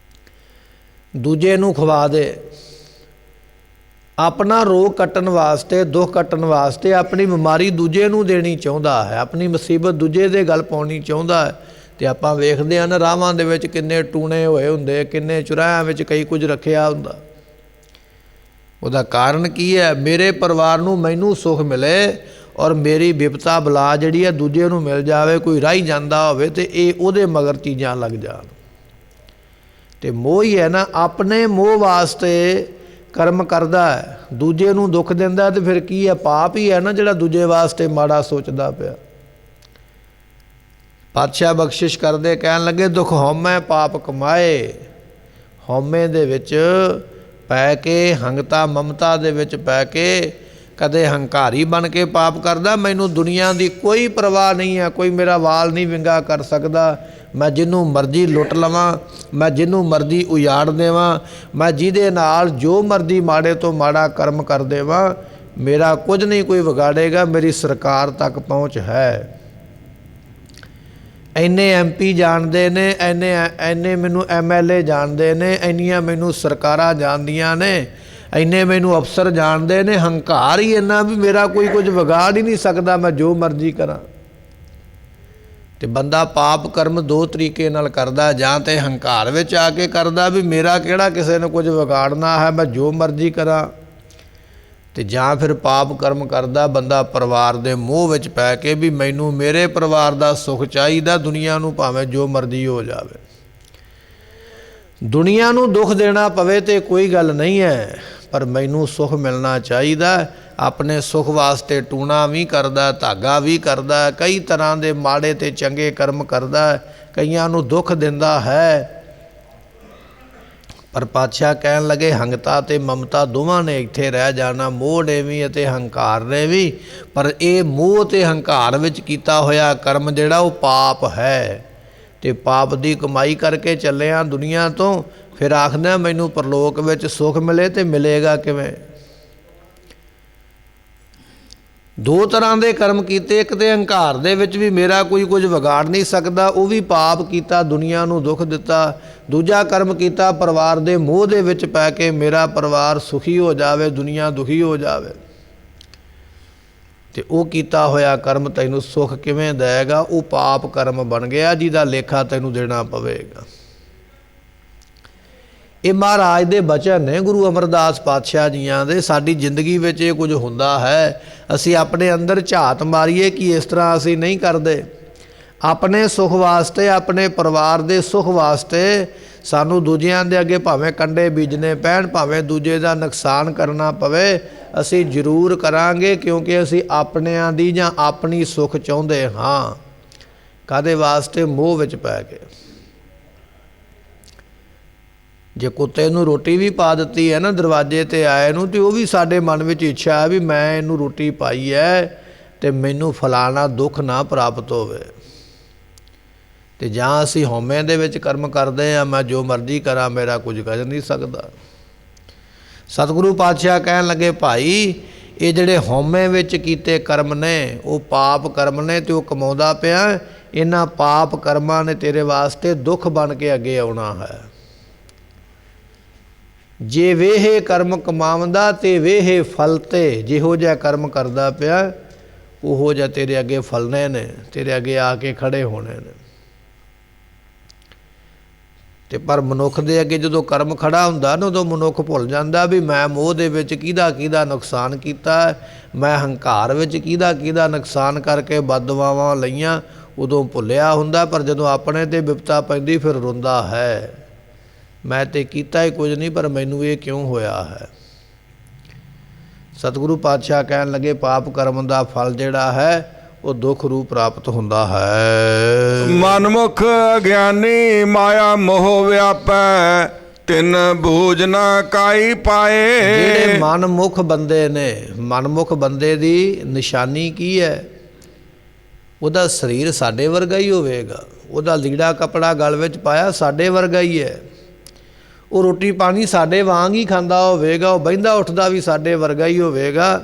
S2: ਦੂਜੇ ਨੂੰ ਖਵਾ ਦੇ। ਆਪਣਾ ਰੋਗ ਕੱਟਣ ਵਾਸਤੇ, ਦੁੱਖ ਕੱਟਣ ਵਾਸਤੇ ਆਪਣੀ ਬਿਮਾਰੀ ਦੂਜੇ ਨੂੰ ਦੇਣੀ ਚਾਹੁੰਦਾ ਹੈ, ਆਪਣੀ ਮੁਸੀਬਤ ਦੂਜੇ ਦੇ ਗਲ ਪਾਉਣੀ ਚਾਹੁੰਦਾ ਹੈ। ਤੇ ਆਪਾਂ ਵੇਖਦੇ ਹਾਂ ਨਾ, ਰਾਹਾਂ ਦੇ ਵਿੱਚ ਕਿੰਨੇ ਟੂਣੇ ਹੋਏ ਹੁੰਦੇ, ਕਿੰਨੇ ਚੁਰਾਹਿਆਂ ਵਿੱਚ ਕਈ ਕੁਝ ਰੱਖਿਆ ਹੁੰਦਾ। ਉਹਦਾ ਕਾਰਨ ਕੀ ਹੈ? ਮੇਰੇ ਪਰਿਵਾਰ ਨੂੰ ਮੈਨੂੰ ਸੁੱਖ ਮਿਲੇ, ਔਰ ਮੇਰੀ ਬਿਪਤਾ ਬਲਾ ਜਿਹੜੀ ਹੈ ਦੂਜੇ ਨੂੰ ਮਿਲ ਜਾਵੇ। ਕੋਈ ਰਾਹੀ ਜਾਂਦਾ ਹੋਵੇ ਤੇ ਇਹ ਉਹਦੇ ਮਗਰ ਚੀਜ਼ਾਂ ਲੱਗ ਜਾਣ। ਤੇ ਮੋਹ ਹੀ ਹੈ ਨਾ, ਆਪਣੇ ਮੋਹ ਵਾਸਤੇ ਕਰਮ ਕਰਦਾ ਹੈ, ਦੂਜੇ ਨੂੰ ਦੁੱਖ ਦਿੰਦਾ। ਤੇ ਫਿਰ ਕੀ ਹੈ? ਪਾਪ ਹੀ ਹੈ ਨਾ, ਜਿਹੜਾ ਦੂਜੇ ਵਾਸਤੇ ਮਾੜਾ ਸੋਚਦਾ ਪਿਆ। ਪਾਤਸ਼ਾਹ ਬਖਸ਼ਿਸ਼ ਕਰਦੇ ਕਹਿਣ ਲੱਗੇ ਦੁੱਖ ਹਉਮੈ ਪਾਪ ਕਮਾਏ। ਹਉਮੈ ਦੇ ਵਿੱਚ ਪੈ ਕੇ, ਹੰਗਤਾ ਮਮਤਾ ਦੇ ਵਿੱਚ ਪੈ ਕੇ, ਕਦੇ ਹੰਕਾਰੀ ਬਣ ਕੇ ਪਾਪ ਕਰਦਾ। ਮੈਨੂੰ ਦੁਨੀਆ ਦੀ ਕੋਈ ਪਰਵਾਹ ਨਹੀਂ ਹੈ, ਕੋਈ ਮੇਰਾ ਵਾਲ ਨਹੀਂ ਵਿੰਗਾ ਕਰ ਸਕਦਾ, ਮੈਂ ਜਿਹਨੂੰ ਮਰਜ਼ੀ ਲੁੱਟ ਲਵਾਂ, ਮੈਂ ਜਿਹਨੂੰ ਮਰਜ਼ੀ ਉਜਾੜ ਦੇਵਾਂ, ਮੈਂ ਜਿਹਦੇ ਨਾਲ ਜੋ ਮਰਜ਼ੀ ਮਾੜੇ ਤੋਂ ਮਾੜਾ ਕਰਮ ਕਰ ਦੇਵਾਂ, ਮੇਰਾ ਕੁਝ ਨਹੀਂ ਕੋਈ ਵਿਗਾੜੇਗਾ, ਮੇਰੀ ਸਰਕਾਰ ਤੱਕ ਪਹੁੰਚ ਹੈ। ਇੰਨੇ MP ਜਾਣਦੇ ਨੇ, ਇੰਨੇ ਮੈਨੂੰ MLA ਜਾਣਦੇ ਨੇ, ਇੰਨੀਆਂ ਮੈਨੂੰ ਸਰਕਾਰਾਂ ਜਾਣਦੀਆਂ ਨੇ, ਇੰਨੇ ਮੈਨੂੰ ਅਫਸਰ ਜਾਣਦੇ ਨੇ। ਹੰਕਾਰ ਹੀ ਇੰਨਾ ਵੀ ਮੇਰਾ ਕੋਈ ਕੁਝ ਵਿਗਾੜ ਹੀ ਨਹੀਂ ਸਕਦਾ, ਮੈਂ ਜੋ ਮਰਜ਼ੀ ਕਰਾਂ। ਤੇ ਬੰਦਾ ਪਾਪ ਕਰਮ ਦੋ ਤਰੀਕੇ ਨਾਲ ਕਰਦਾ, ਜਾਂ ਤੇ ਹੰਕਾਰ ਵਿੱਚ ਆ ਕੇ ਕਰਦਾ ਵੀ ਮੇਰਾ ਕਿਹੜਾ ਕਿਸੇ ਨੇ ਕੁਝ ਵਿਗਾੜਨਾ ਹੈ, ਮੈਂ ਜੋ ਮਰਜ਼ੀ ਕਰਾਂ, ਤੇ ਜਾਂ ਫਿਰ ਪਾਪ ਕਰਮ ਕਰਦਾ ਬੰਦਾ ਪਰਿਵਾਰ ਦੇ ਮੋਹ ਵਿੱਚ ਪੈ ਕੇ ਵੀ ਮੈਨੂੰ ਮੇਰੇ ਪਰਿਵਾਰ ਦਾ ਸੁੱਖ ਚਾਹੀਦਾ, ਦੁਨੀਆ ਨੂੰ ਭਾਵੇਂ ਜੋ ਮਰਜ਼ੀ ਹੋ ਜਾਵੇ। ਦੁਨੀਆ ਨੂੰ ਦੁੱਖ ਦੇਣਾ ਪਵੇ ਤੇ ਕੋਈ ਗੱਲ ਨਹੀਂ ਹੈ, ਪਰ ਮੈਨੂੰ ਸੁੱਖ ਮਿਲਣਾ ਚਾਹੀਦਾ। ਆਪਣੇ ਸੁੱਖ ਵਾਸਤੇ ਟੂਣਾ ਵੀ ਕਰਦਾ, ਧਾਗਾ ਵੀ ਕਰਦਾ, ਕਈ ਤਰ੍ਹਾਂ ਦੇ ਮਾੜੇ ਤੇ ਚੰਗੇ ਕਰਮ ਕਰਦਾ, ਕਈਆਂ ਨੂੰ ਦੁੱਖ ਦਿੰਦਾ ਹੈ। ਪਰ ਪਾਤਸ਼ਾਹ ਕਹਿਣ ਲੱਗੇ ਹੰਗਤਾ ਤੇ ਮਮਤਾ ਦੋਵਾਂ ਨੇ ਇੱਥੇ ਰਹਿ ਜਾਣਾ, ਮੋਹ ਨੇ ਵੀ ਅਤੇ ਹੰਕਾਰ ਨੇ ਵੀ। ਪਰ ਇਹ ਮੋਹ ਤੇ ਹੰਕਾਰ ਵਿੱਚ ਕੀਤਾ ਹੋਇਆ ਕਰਮ ਜਿਹੜਾ ਉਹ ਪਾਪ ਹੈ, ਤੇ ਪਾਪ ਦੀ ਕਮਾਈ ਕਰਕੇ ਚੱਲਿਆ ਦੁਨੀਆ ਤੋਂ। ਫਿਰ ਆਖਦਾ ਮੈਨੂੰ ਪਰਲੋਕ ਵਿੱਚ ਸੁੱਖ ਮਿਲੇ, ਤੇ ਮਿਲੇਗਾ ਕਿਵੇਂ? ਦੋ ਤਰ੍ਹਾਂ ਦੇ ਕਰਮ ਕੀਤੇ, ਇੱਕ ਤੇ ਹੰਕਾਰ ਦੇ ਵਿੱਚ ਵੀ ਮੇਰਾ ਕੋਈ ਕੁਝ ਵਿਗਾੜ ਨਹੀਂ ਸਕਦਾ, ਉਹ ਵੀ ਪਾਪ ਕੀਤਾ, ਦੁਨੀਆ ਨੂੰ ਦੁੱਖ ਦਿੱਤਾ। ਦੂਜਾ ਕਰਮ ਕੀਤਾ ਪਰਿਵਾਰ ਦੇ ਮੋਹ ਦੇ ਵਿੱਚ ਪੈ ਕੇ ਮੇਰਾ ਪਰਿਵਾਰ ਸੁਖੀ ਹੋ ਜਾਵੇ, ਦੁਨੀਆ ਦੁਖੀ ਹੋ ਜਾਵੇ। ਤੇ ਉਹ ਕੀਤਾ ਹੋਇਆ ਕਰਮ ਤੈਨੂੰ ਸੁੱਖ ਕਿਵੇਂ ਦੇਗਾ? ਉਹ ਪਾਪ ਕਰਮ ਬਣ ਗਿਆ ਜਿਹਦਾ ਲੇਖਾ ਤੈਨੂੰ ਦੇਣਾ ਪਵੇਗਾ। ਇਹ ਮਹਾਰਾਜ ਦੇ ਬਚਨ ਨੇ ਗੁਰੂ ਅਮਰਦਾਸ ਪਾਤਸ਼ਾਹ ਜੀਆਂ ਦੇ। ਸਾਡੀ ਜ਼ਿੰਦਗੀ ਵਿੱਚ ਇਹ ਕੁਝ ਹੁੰਦਾ ਹੈ, ਅਸੀਂ ਆਪਣੇ ਅੰਦਰ ਝਾਤ ਮਾਰੀਏ ਕਿ ਇਸ ਤਰ੍ਹਾਂ ਅਸੀਂ ਨਹੀਂ ਕਰਦੇ। ਆਪਣੇ ਸੁੱਖ ਵਾਸਤੇ, ਆਪਣੇ ਪਰਿਵਾਰ ਦੇ ਸੁੱਖ ਵਾਸਤੇ ਸਾਨੂੰ ਦੂਜਿਆਂ ਦੇ ਅੱਗੇ ਭਾਵੇਂ ਕੰਡੇ ਬੀਜਣੇ ਪੈਣ, ਭਾਵੇਂ ਦੂਜੇ ਦਾ ਨੁਕਸਾਨ ਕਰਨਾ ਪਵੇ, ਅਸੀਂ ਜ਼ਰੂਰ ਕਰਾਂਗੇ, ਕਿਉਂਕਿ ਅਸੀਂ ਆਪਣਿਆਂ ਦੀ ਜਾਂ ਆਪਣੀ ਸੁੱਖ ਚਾਹੁੰਦੇ ਹਾਂ। ਕਾਹਦੇ ਵਾਸਤੇ? ਮੋਹ ਵਿੱਚ ਪੈ ਕੇ। ਜੇ ਕੁੱਤੇ ਨੂੰ ਰੋਟੀ ਵੀ ਪਾ ਦਿੱਤੀ ਹੈ ਨਾ ਦਰਵਾਜ਼ੇ 'ਤੇ ਆਏ ਨੂੰ, ਤੇ ਉਹ ਵੀ ਸਾਡੇ ਮਨ ਵਿੱਚ ਇੱਛਾ ਹੈ ਵੀ ਮੈਂ ਇਹਨੂੰ ਰੋਟੀ ਪਾਈ ਹੈ ਤੇ ਮੈਨੂੰ ਫਲਾਣਾ ਦੁੱਖ ਨਾ ਪ੍ਰਾਪਤ ਹੋਵੇ। ਤੇ ਜਾਂ ਅਸੀਂ ਹਉਮੈ ਦੇ ਵਿੱਚ ਕਰਮ ਕਰਦੇ ਹਾਂ, ਮੈਂ ਜੋ ਮਰਜ਼ੀ ਕਰਾਂ ਮੇਰਾ ਕੁਝ ਕਰ ਨਹੀਂ ਸਕਦਾ। ਸਤਿਗੁਰੂ ਪਾਤਸ਼ਾਹ ਕਹਿਣ ਲੱਗੇ ਭਾਈ ਇਹ ਜਿਹੜੇ ਹਉਮੈ ਵਿੱਚ ਕੀਤੇ ਕਰਮ ਨੇ ਉਹ ਪਾਪ ਕਰਮ ਨੇ, ਤੇ ਉਹ ਕਮਾਉਂਦਾ ਪਿਆ। ਇਹਨਾਂ ਪਾਪ ਕਰਮਾਂ ਨੇ ਤੇਰੇ ਵਾਸਤੇ ਦੁੱਖ ਬਣ ਕੇ ਅੱਗੇ ਆਉਣਾ ਹੈ। ਜੇ ਵੇਹੇ ਕਰਮ ਕਮਾਉਂਦਾ ਤੇ ਵੇਹੇ ਫਲ ਤੇ, ਜਿਹੋ ਜਿਹਾ ਕਰਮ ਕਰਦਾ ਪਿਆ ਉਹੋ ਜਿਹਾ ਤੇਰੇ ਅੱਗੇ ਫਲਨੇ ਨੇ, ਤੇਰੇ ਅੱਗੇ ਆ ਕੇ ਖੜੇ ਹੋਣੇ ਨੇ। ਤੇ ਪਰ ਮਨੁੱਖ ਦੇ ਅੱਗੇ ਜਦੋਂ ਕਰਮ ਖੜਾ ਹੁੰਦਾ ਨਾ, ਉਦੋਂ ਮਨੁੱਖ ਭੁੱਲ ਜਾਂਦਾ ਵੀ ਮੈਂ ਮੋਹ ਦੇ ਵਿੱਚ ਕਿਹਦਾ ਨੁਕਸਾਨ ਕੀਤਾ, ਮੈਂ ਹੰਕਾਰ ਵਿੱਚ ਕਿਹਦਾ ਨੁਕਸਾਨ ਕਰਕੇ ਬਦਦੁਆਵਾਂ ਲਈਆਂ, ਉਦੋਂ ਭੁੱਲਿਆ ਹੁੰਦਾ। ਪਰ ਜਦੋਂ ਆਪਣੇ 'ਤੇ ਵਿਪਤਾ ਪੈਂਦੀ ਫਿਰ ਰੋਂਦਾ ਹੈ, ਮੈਂ ਤੇ ਕੀਤਾ ਹੀ ਕੁਝ ਨਹੀਂ, ਪਰ ਮੈਨੂੰ ਇਹ ਕਿਉਂ ਹੋਇਆ ਹੈ। ਸਤਿਗੁਰੂ ਪਾਤਸ਼ਾਹ ਕਹਿਣ ਲੱਗੇ ਪਾਪ ਕਰਮ ਦਾ ਫਲ ਜਿਹੜਾ ਹੈ ਉਹ ਦੁੱਖ ਰੂਪ ਪ੍ਰਾਪਤ ਹੁੰਦਾ ਹੈ।
S1: ਮਨਮੁਖ ਅਗਿਆਨੀ ਮਾਇਆ ਮੋਹ ਵਿਆਪੈ, ਤਿਨ ਬੂਝ ਨਾ ਕਾਈ ਪਾਏ।
S2: ਜਿਹੜੇ ਮਨਮੁਖ ਬੰਦੇ ਨੇ, ਮਨਮੁਖ ਬੰਦੇ ਦੀ ਨਿਸ਼ਾਨੀ ਕੀ ਹੈ? ਉਹਦਾ ਸਰੀਰ ਸਾਡੇ ਵਰਗਾ ਹੀ ਹੋਵੇਗਾ, ਉਹਦਾ ਲੀੜਾ ਕੱਪੜਾ ਗਲ ਵਿੱਚ ਪਾਇਆ ਸਾਡੇ ਵਰਗਾ ਹੀ ਹੈ, ਉਹ ਰੋਟੀ ਪਾਣੀ ਸਾਡੇ ਵਾਂਗ ਹੀ ਖਾਂਦਾ ਹੋਵੇਗਾ, ਉਹ ਬਹਿੰਦਾ ਉੱਠਦਾ ਵੀ ਸਾਡੇ ਵਰਗਾ ਹੀ ਹੋਵੇਗਾ।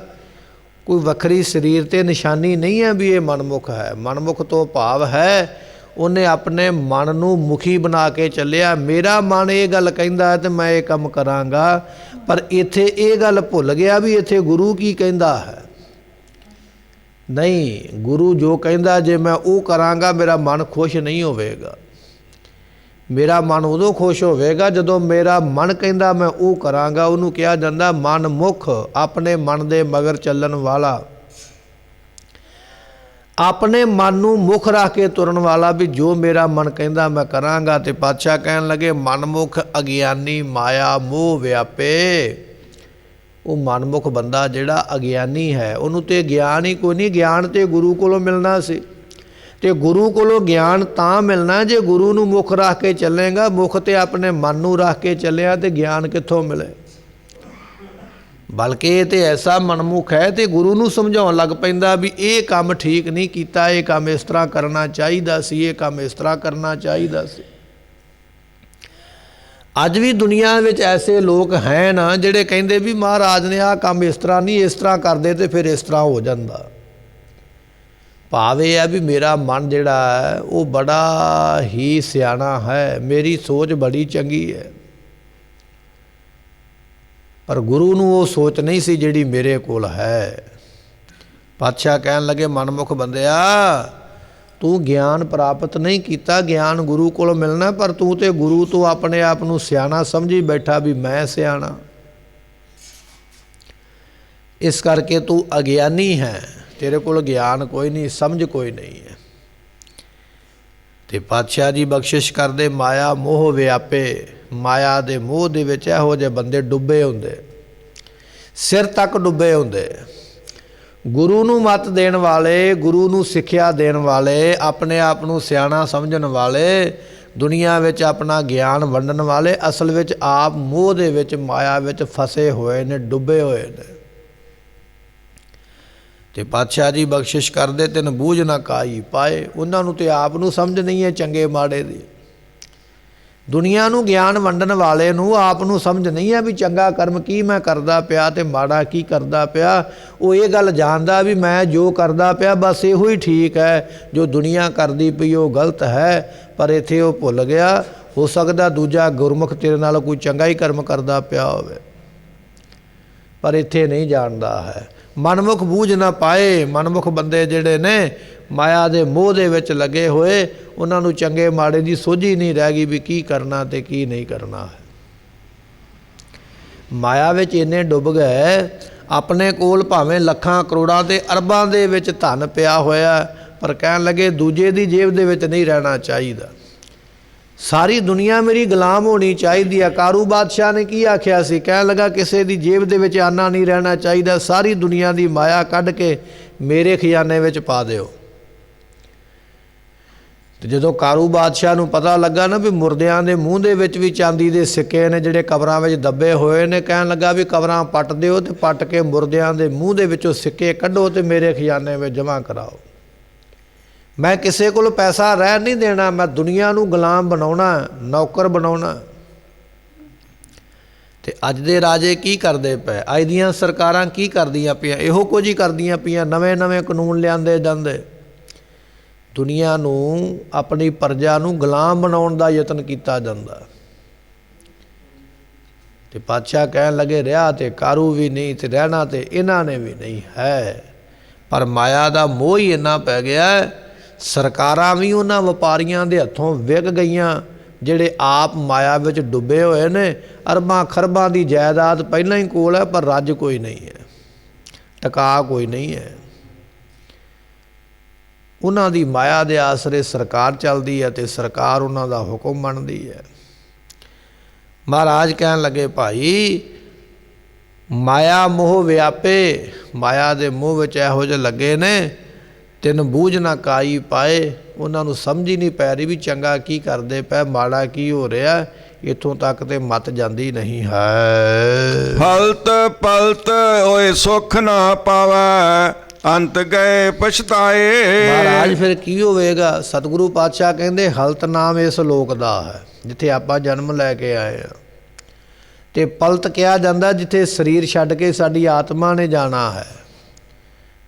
S2: ਕੋਈ ਵੱਖਰੀ ਸਰੀਰ 'ਤੇ ਨਿਸ਼ਾਨੀ ਨਹੀਂ ਹੈ ਵੀ ਇਹ ਮਨਮੁਖ ਹੈ। ਮਨਮੁਖ ਤੋਂ ਭਾਵ ਹੈ ਉਹਨੇ ਆਪਣੇ ਮਨ ਨੂੰ ਮੁਖੀ ਬਣਾ ਕੇ ਚੱਲਿਆ। ਮੇਰਾ ਮਨ ਇਹ ਗੱਲ ਕਹਿੰਦਾ ਹੈ ਤੇ ਮੈਂ ਇਹ ਕੰਮ ਕਰਾਂਗਾ, ਪਰ ਇੱਥੇ ਇਹ ਗੱਲ ਭੁੱਲ ਗਿਆ ਵੀ ਇੱਥੇ ਗੁਰੂ ਕੀ ਕਹਿੰਦਾ ਹੈ। ਨਹੀਂ, ਗੁਰੂ ਜੋ ਕਹਿੰਦਾ ਜੇ ਮੈਂ ਉਹ ਕਰਾਂਗਾ ਮੇਰਾ ਮਨ ਖੁਸ਼ ਨਹੀਂ ਹੋਵੇਗਾ। ਮੇਰਾ ਮਨ ਉਦੋਂ ਖੁਸ਼ ਹੋਵੇਗਾ ਜਦੋਂ ਮੇਰਾ ਮਨ ਕਹਿੰਦਾ ਮੈਂ ਉਹ ਕਰਾਂਗਾ। ਉਹਨੂੰ ਕਿਹਾ ਜਾਂਦਾ ਮਨ ਮੁਖ, ਆਪਣੇ ਮਨ ਦੇ ਮਗਰ ਚੱਲਣ ਵਾਲਾ, ਆਪਣੇ ਮਨ ਨੂੰ ਮੁੱਖ ਰੱਖ ਕੇ ਤੁਰਨ ਵਾਲਾ, ਵੀ ਜੋ ਮੇਰਾ ਮਨ ਕਹਿੰਦਾ ਮੈਂ ਕਰਾਂਗਾ। ਤੇ ਪਾਤਸ਼ਾਹ ਕਹਿਣ ਲੱਗੇ ਮਨਮੁਖ ਅਗਿਆਨੀ ਮਾਇਆ ਮੋਹ ਵਿਆਪੇ। ਉਹ ਮਨਮੁਖ ਬੰਦਾ ਜਿਹੜਾ ਅਗਿਆਨੀ ਹੈ ਉਹਨੂੰ ਤੇ ਗਿਆਨ ਹੀ ਕੋਈ ਨਹੀਂ। ਗਿਆਨ ਤੇ ਗੁਰੂ ਕੋਲੋਂ ਮਿਲਣਾ ਸੀ, ਤੇ ਗੁਰੂ ਕੋਲੋਂ ਗਿਆਨ ਤਾਂ ਮਿਲਣਾ ਜੇ ਗੁਰੂ ਨੂੰ ਮੁੱਖ ਰੱਖ ਕੇ ਚੱਲੇਗਾ। ਮੁੱਖ ਤੇ ਆਪਣੇ ਮਨ ਨੂੰ ਰੱਖ ਕੇ ਚੱਲਿਆ ਤੇ ਗਿਆਨ ਕਿੱਥੋਂ ਮਿਲੇ? ਬਲਕਿ ਇਹ ਤੇ ਐਸਾ ਮਨਮੁਖ ਹੈ ਤੇ ਗੁਰੂ ਨੂੰ ਸਮਝਾਉਣ ਲੱਗ ਪੈਂਦਾ ਵੀ ਇਹ ਕੰਮ ਠੀਕ ਨਹੀਂ ਕੀਤਾ, ਇਹ ਕੰਮ ਇਸ ਤਰ੍ਹਾਂ ਕਰਨਾ ਚਾਹੀਦਾ ਸੀ, ਇਹ ਕੰਮ ਇਸ ਤਰ੍ਹਾਂ ਕਰਨਾ ਚਾਹੀਦਾ ਸੀ। ਅੱਜ ਵੀ ਦੁਨੀਆ ਵਿੱਚ ਐਸੇ ਲੋਕ ਹੈ ਨਾ ਜਿਹੜੇ ਕਹਿੰਦੇ ਵੀ ਮਹਾਰਾਜ ਨੇ ਆਹ ਕੰਮ ਇਸ ਤਰ੍ਹਾਂ ਨਹੀਂ, ਇਸ ਤਰ੍ਹਾਂ ਕਰਦੇ ਤੇ ਫਿਰ ਇਸ ਤਰ੍ਹਾਂ ਹੋ ਜਾਂਦਾ। ਭਾਵ ਇਹ ਹੈ ਵੀ ਮੇਰਾ ਮਨ ਜਿਹੜਾ ਹੈ ਉਹ ਬੜਾ ਹੀ ਸਿਆਣਾ ਹੈ, ਮੇਰੀ ਸੋਚ ਬੜੀ ਚੰਗੀ ਹੈ, ਪਰ ਗੁਰੂ ਨੂੰ ਉਹ ਸੋਚ ਨਹੀਂ ਸੀ ਜਿਹੜੀ ਮੇਰੇ ਕੋਲ ਹੈ। ਪਾਤਸ਼ਾਹ ਕਹਿਣ ਲੱਗੇ ਮਨਮੁਖ ਬੰਦਿਆ, ਤੂੰ ਗਿਆਨ ਪ੍ਰਾਪਤ ਨਹੀਂ ਕੀਤਾ। ਗਿਆਨ ਗੁਰੂ ਕੋਲੋਂ ਮਿਲਣਾ, ਪਰ ਤੂੰ ਤੇ ਗੁਰੂ ਤੋਂ ਆਪਣੇ ਆਪ ਨੂੰ ਸਿਆਣਾ ਸਮਝੀ ਬੈਠਾ ਵੀ ਮੈਂ ਸਿਆਣਾ। ਇਸ ਕਰਕੇ ਤੂੰ ਅਗਿਆਨੀ ਹੈ, ਤੇਰੇ ਕੋਲ ਗਿਆਨ ਕੋਈ ਨਹੀਂ, ਸਮਝ ਕੋਈ ਨਹੀਂ ਹੈ। ਤੇ ਪਾਤਸ਼ਾਹ ਜੀ ਬਖਸ਼ਿਸ਼ ਕਰਦੇ, ਮਾਇਆ ਮੋਹ ਵਿਆਪੇ। ਮਾਇਆ ਦੇ ਮੋਹ ਦੇ ਵਿੱਚ ਇਹੋ ਜਿਹੇ ਬੰਦੇ ਡੁੱਬੇ ਹੁੰਦੇ, ਸਿਰ ਤੱਕ ਡੁੱਬੇ ਹੁੰਦੇ। ਗੁਰੂ ਨੂੰ ਮੱਤ ਦੇਣ ਵਾਲੇ, ਗੁਰੂ ਨੂੰ ਸਿੱਖਿਆ ਦੇਣ ਵਾਲੇ, ਆਪਣੇ ਆਪ ਨੂੰ ਸਿਆਣਾ ਸਮਝਣ ਵਾਲੇ, ਦੁਨੀਆ ਵਿੱਚ ਆਪਣਾ ਗਿਆਨ ਵੰਡਣ ਵਾਲੇ, ਅਸਲ ਵਿੱਚ ਆਪ ਮੋਹ ਦੇ ਵਿੱਚ, ਮਾਇਆ ਵਿੱਚ ਫਸੇ ਹੋਏ ਨੇ, ਡੁੱਬੇ ਹੋਏ ਨੇ। ਤੇ ਪਾਤਸ਼ਾਹ ਜੀ ਬਖਸ਼ਿਸ਼ ਕਰਦੇ, ਤਿਨ ਬੂਝ ਨਾ ਕਾਈ ਪਾਏ। ਉਹਨਾਂ ਨੂੰ ਤੇ ਆਪ ਨੂੰ ਸਮਝ ਨਹੀਂ ਹੈ ਚੰਗੇ ਮਾੜੇ ਦੀ। ਦੁਨੀਆ ਨੂੰ ਗਿਆਨ ਵੰਡਣ ਵਾਲੇ ਨੂੰ ਆਪ ਨੂੰ ਸਮਝ ਨਹੀਂ ਹੈ ਵੀ ਚੰਗਾ ਕਰਮ ਕੀ ਮੈਂ ਕਰਦਾ ਪਿਆ ਤੇ ਮਾੜਾ ਕੀ ਕਰਦਾ ਪਿਆ। ਉਹ ਇਹ ਗੱਲ ਜਾਣਦਾ ਵੀ ਮੈਂ ਜੋ ਕਰਦਾ ਪਿਆ ਬਸ ਇਹੋ ਹੀ ਠੀਕ ਹੈ, ਜੋ ਦੁਨੀਆ ਕਰਦੀ ਪਈ ਉਹ ਗਲਤ ਹੈ। ਪਰ ਇੱਥੇ ਉਹ ਭੁੱਲ ਗਿਆ, ਹੋ ਸਕਦਾ ਦੂਜਾ ਗੁਰਮੁਖ ਤੇਰੇ ਨਾਲ ਕੋਈ ਚੰਗਾ ਹੀ ਕਰਮ ਕਰਦਾ ਪਿਆ ਹੋਵੇ, ਪਰ ਇੱਥੇ ਨਹੀਂ ਜਾਣਦਾ ਹੈ। ਮਨਮੁਖ ਬੂਝ ਨਾ ਪਾਏ। ਮਨਮੁਖ ਬੰਦੇ ਜਿਹੜੇ ਨੇ ਮਾਇਆ ਦੇ ਮੋਹ ਦੇ ਵਿੱਚ ਲੱਗੇ ਹੋਏ, ਉਹਨਾਂ ਨੂੰ ਚੰਗੇ ਮਾੜੇ ਦੀ ਸੋਝੀ ਨਹੀਂ ਰਹਿ ਗਈ ਵੀ ਕੀ ਕਰਨਾ ਤੇ ਕੀ ਨਹੀਂ ਕਰਨਾ ਹੈ। ਮਾਇਆ ਵਿੱਚ ਇੰਨੇ ਡੁੱਬ ਗਏ, ਆਪਣੇ ਕੋਲ ਭਾਵੇਂ ਲੱਖਾਂ ਕਰੋੜਾਂ ਤੇ ਅਰਬਾਂ ਦੇ ਵਿੱਚ ਧਨ ਪਿਆ ਹੋਇਆ, ਪਰ ਕਹਿਣ ਲੱਗੇ ਦੂਜੇ ਦੀ ਜੇਬ ਦੇ ਵਿੱਚ ਨਹੀਂ ਰਹਿਣਾ ਚਾਹੀਦਾ। ਸਾਰੀ ਦੁਨੀਆ ਮੇਰੀ ਗੁਲਾਮ ਹੋਣੀ ਚਾਹੀਦੀ ਹੈ। ਕਾਰੂ ਬਾਦਸ਼ਾਹ ਨੇ ਕੀ ਆਖਿਆ ਸੀ? ਕਹਿਣ ਲੱਗਾ ਕਿਸੇ ਦੀ ਜੇਬ ਦੇ ਵਿੱਚ ਆਨਾ ਨਹੀਂ ਰਹਿਣਾ ਚਾਹੀਦਾ, ਸਾਰੀ ਦੁਨੀਆ ਦੀ ਮਾਇਆ ਕੱਢ ਕੇ ਮੇਰੇ ਖਜ਼ਾਨੇ ਵਿੱਚ ਪਾ ਦਿਓ। ਤੇ ਜਦੋਂ ਕਾਰੂ ਬਾਦਸ਼ਾਹ ਨੂੰ ਪਤਾ ਲੱਗਾ ਨਾ ਵੀ ਮੁਰਦਿਆਂ ਦੇ ਮੂੰਹ ਦੇ ਵਿੱਚ ਵੀ ਚਾਂਦੀ ਦੇ ਸਿੱਕੇ ਨੇ ਜਿਹੜੇ ਕਬਰਾਂ ਵਿੱਚ ਦੱਬੇ ਹੋਏ ਨੇ, ਕਹਿਣ ਲੱਗਾ ਵੀ ਕਬਰਾਂ ਪੱਟ ਦਿਓ ਤੇ ਪੱਟ ਕੇ ਮੁਰਦਿਆਂ ਦੇ ਮੂੰਹ ਦੇ ਵਿੱਚੋਂ ਸਿੱਕੇ ਕੱਢੋ ਤੇ ਮੇਰੇ ਖਜ਼ਾਨੇ ਵਿੱਚ ਜਮ੍ਹਾਂ ਕਰਾਓ। ਮੈਂ ਕਿਸੇ ਕੋਲ ਪੈਸਾ ਰਹਿ ਨਹੀਂ ਦੇਣਾ, ਮੈਂ ਦੁਨੀਆ ਨੂੰ ਗੁਲਾਮ ਬਣਾਉਣਾ, ਨੌਕਰ ਬਣਾਉਣਾ। ਤੇ ਅੱਜ ਦੇ ਰਾਜੇ ਕੀ ਕਰਦੇ ਪਏ? ਅੱਜ ਦੀਆਂ ਸਰਕਾਰਾਂ ਕੀ ਕਰਦੀਆਂ ਪਈਆਂ? ਇਹੋ ਕੁਝ ਹੀ ਕਰਦੀਆਂ ਪਈਆਂ। ਨਵੇਂ ਨਵੇਂ ਕਾਨੂੰਨ ਲਿਆਂਦੇ ਜਾਂਦੇ, ਦੁਨੀਆ ਨੂੰ, ਆਪਣੀ ਪ੍ਰਜਾ ਨੂੰ ਗੁਲਾਮ ਬਣਾਉਣ ਦਾ ਯਤਨ ਕੀਤਾ ਜਾਂਦਾ। ਤੇ ਪਾਤਸ਼ਾਹ ਕਹਿਣ ਲੱਗੇ ਰਿਹਾ ਤੇ ਕਾਰੂ ਵੀ ਨਹੀਂ ਤੇ ਰਹਿਣਾ ਤੇ ਇਹਨਾਂ ਨੇ ਵੀ ਨਹੀਂ ਹੈ। ਪਰ ਮਾਇਆ ਦਾ ਮੋਹ ਹੀ ਇੰਨਾ ਪੈ ਗਿਆ, ਸਰਕਾਰਾਂ ਵੀ ਉਹਨਾਂ ਵਪਾਰੀਆਂ ਦੇ ਹੱਥੋਂ ਵਿਕ ਗਈਆਂ ਜਿਹੜੇ ਆਪ ਮਾਇਆ ਵਿੱਚ ਡੁੱਬੇ ਹੋਏ ਨੇ। ਅਰਬਾਂ ਖਰਬਾਂ ਦੀ ਜਾਇਦਾਦ ਪਹਿਲਾਂ ਹੀ ਕੋਲ ਹੈ, ਪਰ ਰੱਜ ਕੋਈ ਨਹੀਂ ਹੈ, ਟਿਕਾ ਕੋਈ ਨਹੀਂ ਹੈ। ਉਹਨਾਂ ਦੀ ਮਾਇਆ ਦੇ ਆਸਰੇ ਸਰਕਾਰ ਚੱਲਦੀ ਹੈ ਤੇ ਸਰਕਾਰ ਉਹਨਾਂ ਦਾ ਹੁਕਮ ਮੰਨਦੀ ਹੈ। ਮਹਾਰਾਜ ਕਹਿਣ ਲੱਗੇ ਭਾਈ ਮਾਇਆ ਮੋਹ ਵਿਆਪੇ। ਮਾਇਆ ਦੇ ਮੋਹ ਵਿੱਚ ਇਹੋ ਜਿਹੇ ਲੱਗੇ ਨੇ, ਤਿੰਨ ਬੂਝ ਨਾ ਕਾਈ ਪਾਏ। ਉਹਨਾਂ ਨੂੰ ਸਮਝ ਹੀ ਨਹੀਂ ਪੈ ਰਹੀ ਵੀ ਚੰਗਾ ਕੀ ਕਰਦੇ ਪਏ, ਮਾੜਾ ਕੀ ਹੋ ਰਿਹਾ। ਇੱਥੋਂ ਤੱਕ ਤੇ ਮੱਤ ਜਾਂਦੀ ਨਹੀਂ ਹੈ।
S1: ਹਲਤ ਪਲਤ ਹੋਏ ਸੁਖ ਨਾ ਪਾਵੈ, ਅੰਤ ਗਏ ਪਛਤਾਏ।
S2: ਮਹਾਰਾਜ ਫਿਰ ਕੀ ਹੋਵੇਗਾ? ਸਤਿਗੁਰੂ ਪਾਤਸ਼ਾਹ ਕਹਿੰਦੇ ਹਲਤ ਨਾਮ ਇਸ ਲੋਕ ਦਾ ਹੈ ਜਿੱਥੇ ਆਪਾਂ ਜਨਮ ਲੈ ਕੇ ਆਏ ਹਾਂ, ਤੇ ਪਲਤ ਕਿਹਾ ਜਾਂਦਾ ਜਿੱਥੇ ਸਰੀਰ ਛੱਡ ਕੇ ਸਾਡੀ ਆਤਮਾ ਨੇ ਜਾਣਾ ਹੈ।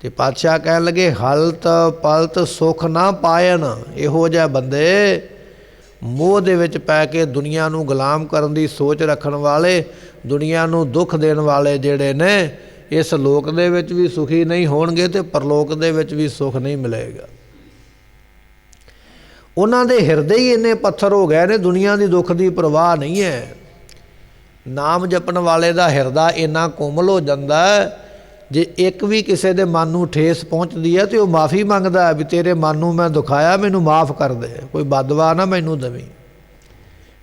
S2: ਤੇ ਪਾਤਸ਼ਾਹ ਕਹਿਣ ਲੱਗੇ ਹਲਤ ਪਲਤ ਸੁਖ ਨਾ ਪਾਇਨ। ਇਹੋ ਜਿਹੇ ਬੰਦੇ ਮੋਹ ਦੇ ਵਿੱਚ ਪੈ ਕੇ ਦੁਨੀਆ ਨੂੰ ਗੁਲਾਮ ਕਰਨ ਦੀ ਸੋਚ ਰੱਖਣ ਵਾਲੇ, ਦੁਨੀਆ ਨੂੰ ਦੁੱਖ ਦੇਣ ਵਾਲੇ ਜਿਹੜੇ ਨੇ, ਇਸ ਲੋਕ ਦੇ ਵਿੱਚ ਵੀ ਸੁਖੀ ਨਹੀਂ ਹੋਣਗੇ ਤੇ ਪਰਲੋਕ ਦੇ ਵਿੱਚ ਵੀ ਸੁਖ ਨਹੀਂ ਮਿਲੇਗਾ। ਉਹਨਾਂ ਦੇ ਹਿਰਦੇ ਹੀ ਇੰਨੇ ਪੱਥਰ ਹੋ ਗਏ ਨੇ, ਦੁਨੀਆ ਦੀ ਦੁੱਖ ਦੀ ਪਰਵਾਹ ਨਹੀਂ ਹੈ। ਨਾਮ ਜਪਣ ਵਾਲੇ ਦਾ ਹਿਰਦਾ ਇੰਨਾ ਕੋਮਲ ਹੋ ਜਾਂਦਾ ਹੈ, ਜੇ ਇੱਕ ਵੀ ਕਿਸੇ ਦੇ ਮਨ ਨੂੰ ਠੇਸ ਪਹੁੰਚਦੀ ਹੈ ਤੇ ਉਹ ਮਾफ़ੀ ਮੰਗਦਾ ਵੀ ਤੇਰੇ ਮਨ ਨੂੰ ਮੈਂ ਦੁਖਾਇਆ, ਮੈਨੂੰ ਮਾफ़ ਕਰ ਦੇ। ਕੋਈ ਬਦਵਾ ਨਾ ਮੈਨੂੰ ਦੇਵੀਂ,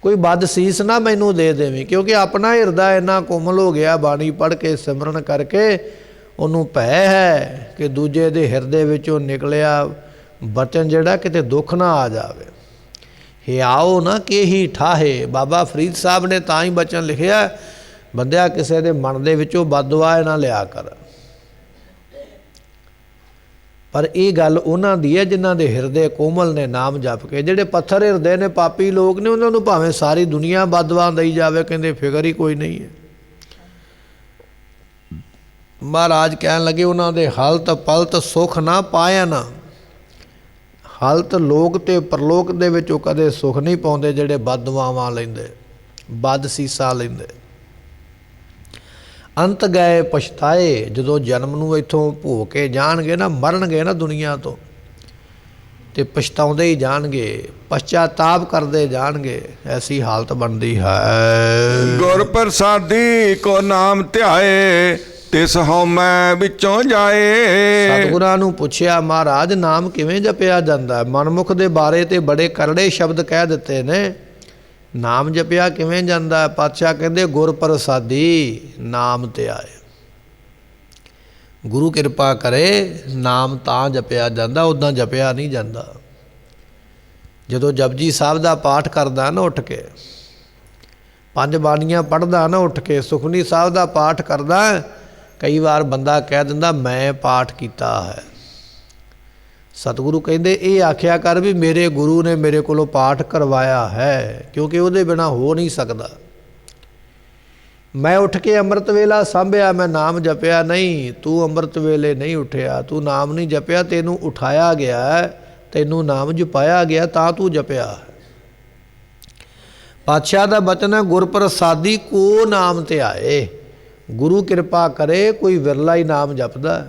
S2: ਕੋਈ ਬਦ ਸੀਸ ਨਾ ਮੈਨੂੰ ਦੇ ਦੇਵੀਂ, ਕਿਉਂਕਿ ਆਪਣਾ ਹਿਰਦਾ ਇੰਨਾ ਕੋਮਲ ਹੋ ਗਿਆ। ਬਾਣੀ ਪੜ੍ਹ ਕੇ ਸਿਮਰਨ ਕਰਕੇ ਉਹਨੂੰ ਭੈ ਹੈ ਕਿ ਦੂਜੇ ਦੇ ਹਿਰਦੇ ਵਿੱਚੋਂ ਨਿਕਲਿਆ ਬਚਨ ਜਿਹੜਾ ਕਿਤੇ ਦੁੱਖ ਨਾ ਆ ਜਾਵੇ। ਹਿਆਓ ਨਾ ਕੇਹੀ ਠਾਹੇ। ਬਾਬਾ ਫਰੀਦ ਸਾਹਿਬ ਨੇ ਤਾਂ ਹੀ ਬਚਨ ਲਿਖਿਆ, ਬੰਦਿਆ ਕਿਸੇ ਦੇ ਮਨ ਦੇ ਵਿੱਚੋਂ ਬਦਦੁਆ ਨਾ ਲਿਆ ਕਰ। ਪਰ ਇਹ ਗੱਲ ਉਹਨਾਂ ਦੀ ਹੈ ਜਿਨ੍ਹਾਂ ਦੇ ਹਿਰਦੇ ਕੋਮਲ ਨੇ ਨਾਮ ਜਪ ਕੇ। ਜਿਹੜੇ ਪੱਥਰ ਹਿਰਦੇ ਨੇ, ਪਾਪੀ ਲੋਕ ਨੇ, ਉਹਨਾਂ ਨੂੰ ਭਾਵੇਂ ਸਾਰੀ ਦੁਨੀਆ ਬਦਦੁਆ ਦਈ ਜਾਵੇ, ਕਹਿੰਦੇ ਫਿਕਰ ਹੀ ਕੋਈ ਨਹੀਂ ਹੈ। ਮਹਾਰਾਜ ਕਹਿਣ ਲੱਗੇ ਉਹਨਾਂ ਦੇ ਹਲਤ ਪਲਤ ਸੁਖ ਨਾ ਪਾਇਨ। ਹਲਤ ਲੋਕ ਤੇ ਪਰਲੋਕ ਦੇ ਵਿੱਚ ਉਹ ਕਦੇ ਸੁਖ ਨਹੀਂ ਪਾਉਂਦੇ ਜਿਹੜੇ ਬਦਦੁਆਵਾਂ ਲੈਂਦੇ, ਬਦ ਸੀਸਾ ਲੈਂਦੇ। ਅੰਤ ਗਏ ਪਛਤਾਏ। ਜਦੋਂ ਜਨਮ ਨੂੰ ਇੱਥੋਂ ਭੋਗ ਕੇ ਜਾਣਗੇ ਨਾ, ਮਰਨਗੇ ਨਾ ਦੁਨੀਆ ਤੋਂ, ਤੇ ਪਛਤਾਉਂਦੇ ਹੀ ਜਾਣਗੇ, ਪਛਤਾਤਾਪ ਕਰਦੇ ਜਾਣਗੇ। ਐਸੀ ਹਾਲਤ ਬਣਦੀ ਹੈ।
S1: ਗੁਰ ਪ੍ਰਸਾਦੀ ਕੋ ਨਾਮ ਧਿਆਏ, ਤਿਸ ਹਉਮੈ ਵਿੱਚੋਂ ਜਾਏ।
S2: ਸਤਿਗੁਰਾਂ ਨੂੰ ਪੁੱਛਿਆ, ਮਹਾਰਾਜ ਨਾਮ ਕਿਵੇਂ ਜਪਿਆ ਜਾਂਦਾ ਹੈ? ਮਨਮੁਖ ਦੇ ਬਾਰੇ ਤੇ ਬੜੇ ਕਰੜੇ ਸ਼ਬਦ ਕਹਿ ਦਿੱਤੇ ਨੇ, ਨਾਮ ਜਪਿਆ ਕਿਵੇਂ ਜਾਂਦਾ ਹੈ? ਪਾਤਸ਼ਾਹ ਕਹਿੰਦੇ ਗੁਰ ਪ੍ਰਸਾਦੀ ਨਾਮ ਧਿਆਏ। ਗੁਰੂ ਕਿਰਪਾ ਕਰੇ ਨਾਮ ਤਾਂ ਜਪਿਆ ਜਾਂਦਾ, ਉੱਦਾਂ ਜਪਿਆ ਨਹੀਂ ਜਾਂਦਾ। ਜਦੋਂ ਜਪਜੀ ਸਾਹਿਬ ਦਾ ਪਾਠ ਕਰਦਾ ਨਾ ਉੱਠ ਕੇ, 5 ਬਾਣੀਆਂ ਪੜ੍ਹਦਾ ਨਾ ਉੱਠ ਕੇ, ਸੁਖਮਨੀ ਸਾਹਿਬ ਦਾ ਪਾਠ ਕਰਦਾ, ਕਈ ਵਾਰ ਬੰਦਾ ਕਹਿ ਦਿੰਦਾ ਮੈਂ ਪਾਠ ਕੀਤਾ ਹੈ। ਸਤਿਗੁਰੂ ਕਹਿੰਦੇ ਇਹ ਆਖਿਆ ਕਰ ਵੀ ਮੇਰੇ ਗੁਰੂ ਨੇ ਮੇਰੇ ਕੋਲੋਂ ਪਾਠ ਕਰਵਾਇਆ ਹੈ, ਕਿਉਂਕਿ ਉਹਦੇ ਬਿਨਾਂ ਹੋ ਨਹੀਂ ਸਕਦਾ। ਮੈਂ ਉੱਠ ਕੇ ਅੰਮ੍ਰਿਤ ਵੇਲਾ ਸਾਂਭਿਆ, ਮੈਂ ਨਾਮ ਜਪਿਆ ਨਹੀਂ। ਤੂੰ ਅੰਮ੍ਰਿਤ ਵੇਲੇ ਨਹੀਂ ਉੱਠਿਆ, ਤੂੰ ਨਾਮ ਨਹੀਂ ਜਪਿਆ, ਤੈਨੂੰ ਉਠਾਇਆ ਗਿਆ, ਤੈਨੂੰ ਨਾਮ ਜਪਾਇਆ ਗਿਆ ਤਾਂ ਤੂੰ ਜਪਿਆ। ਪਾਤਸ਼ਾਹ ਦਾ ਬਚਨ ਹੈ ਗੁਰ ਪ੍ਰਸਾਦੀ ਕੋ ਨਾਮ ਧਿਆਏ। ਗੁਰੂ ਕਿਰਪਾ ਕਰੇ, ਕੋਈ ਵਿਰਲਾ ਹੀ ਨਾਮ ਜਪਦਾ,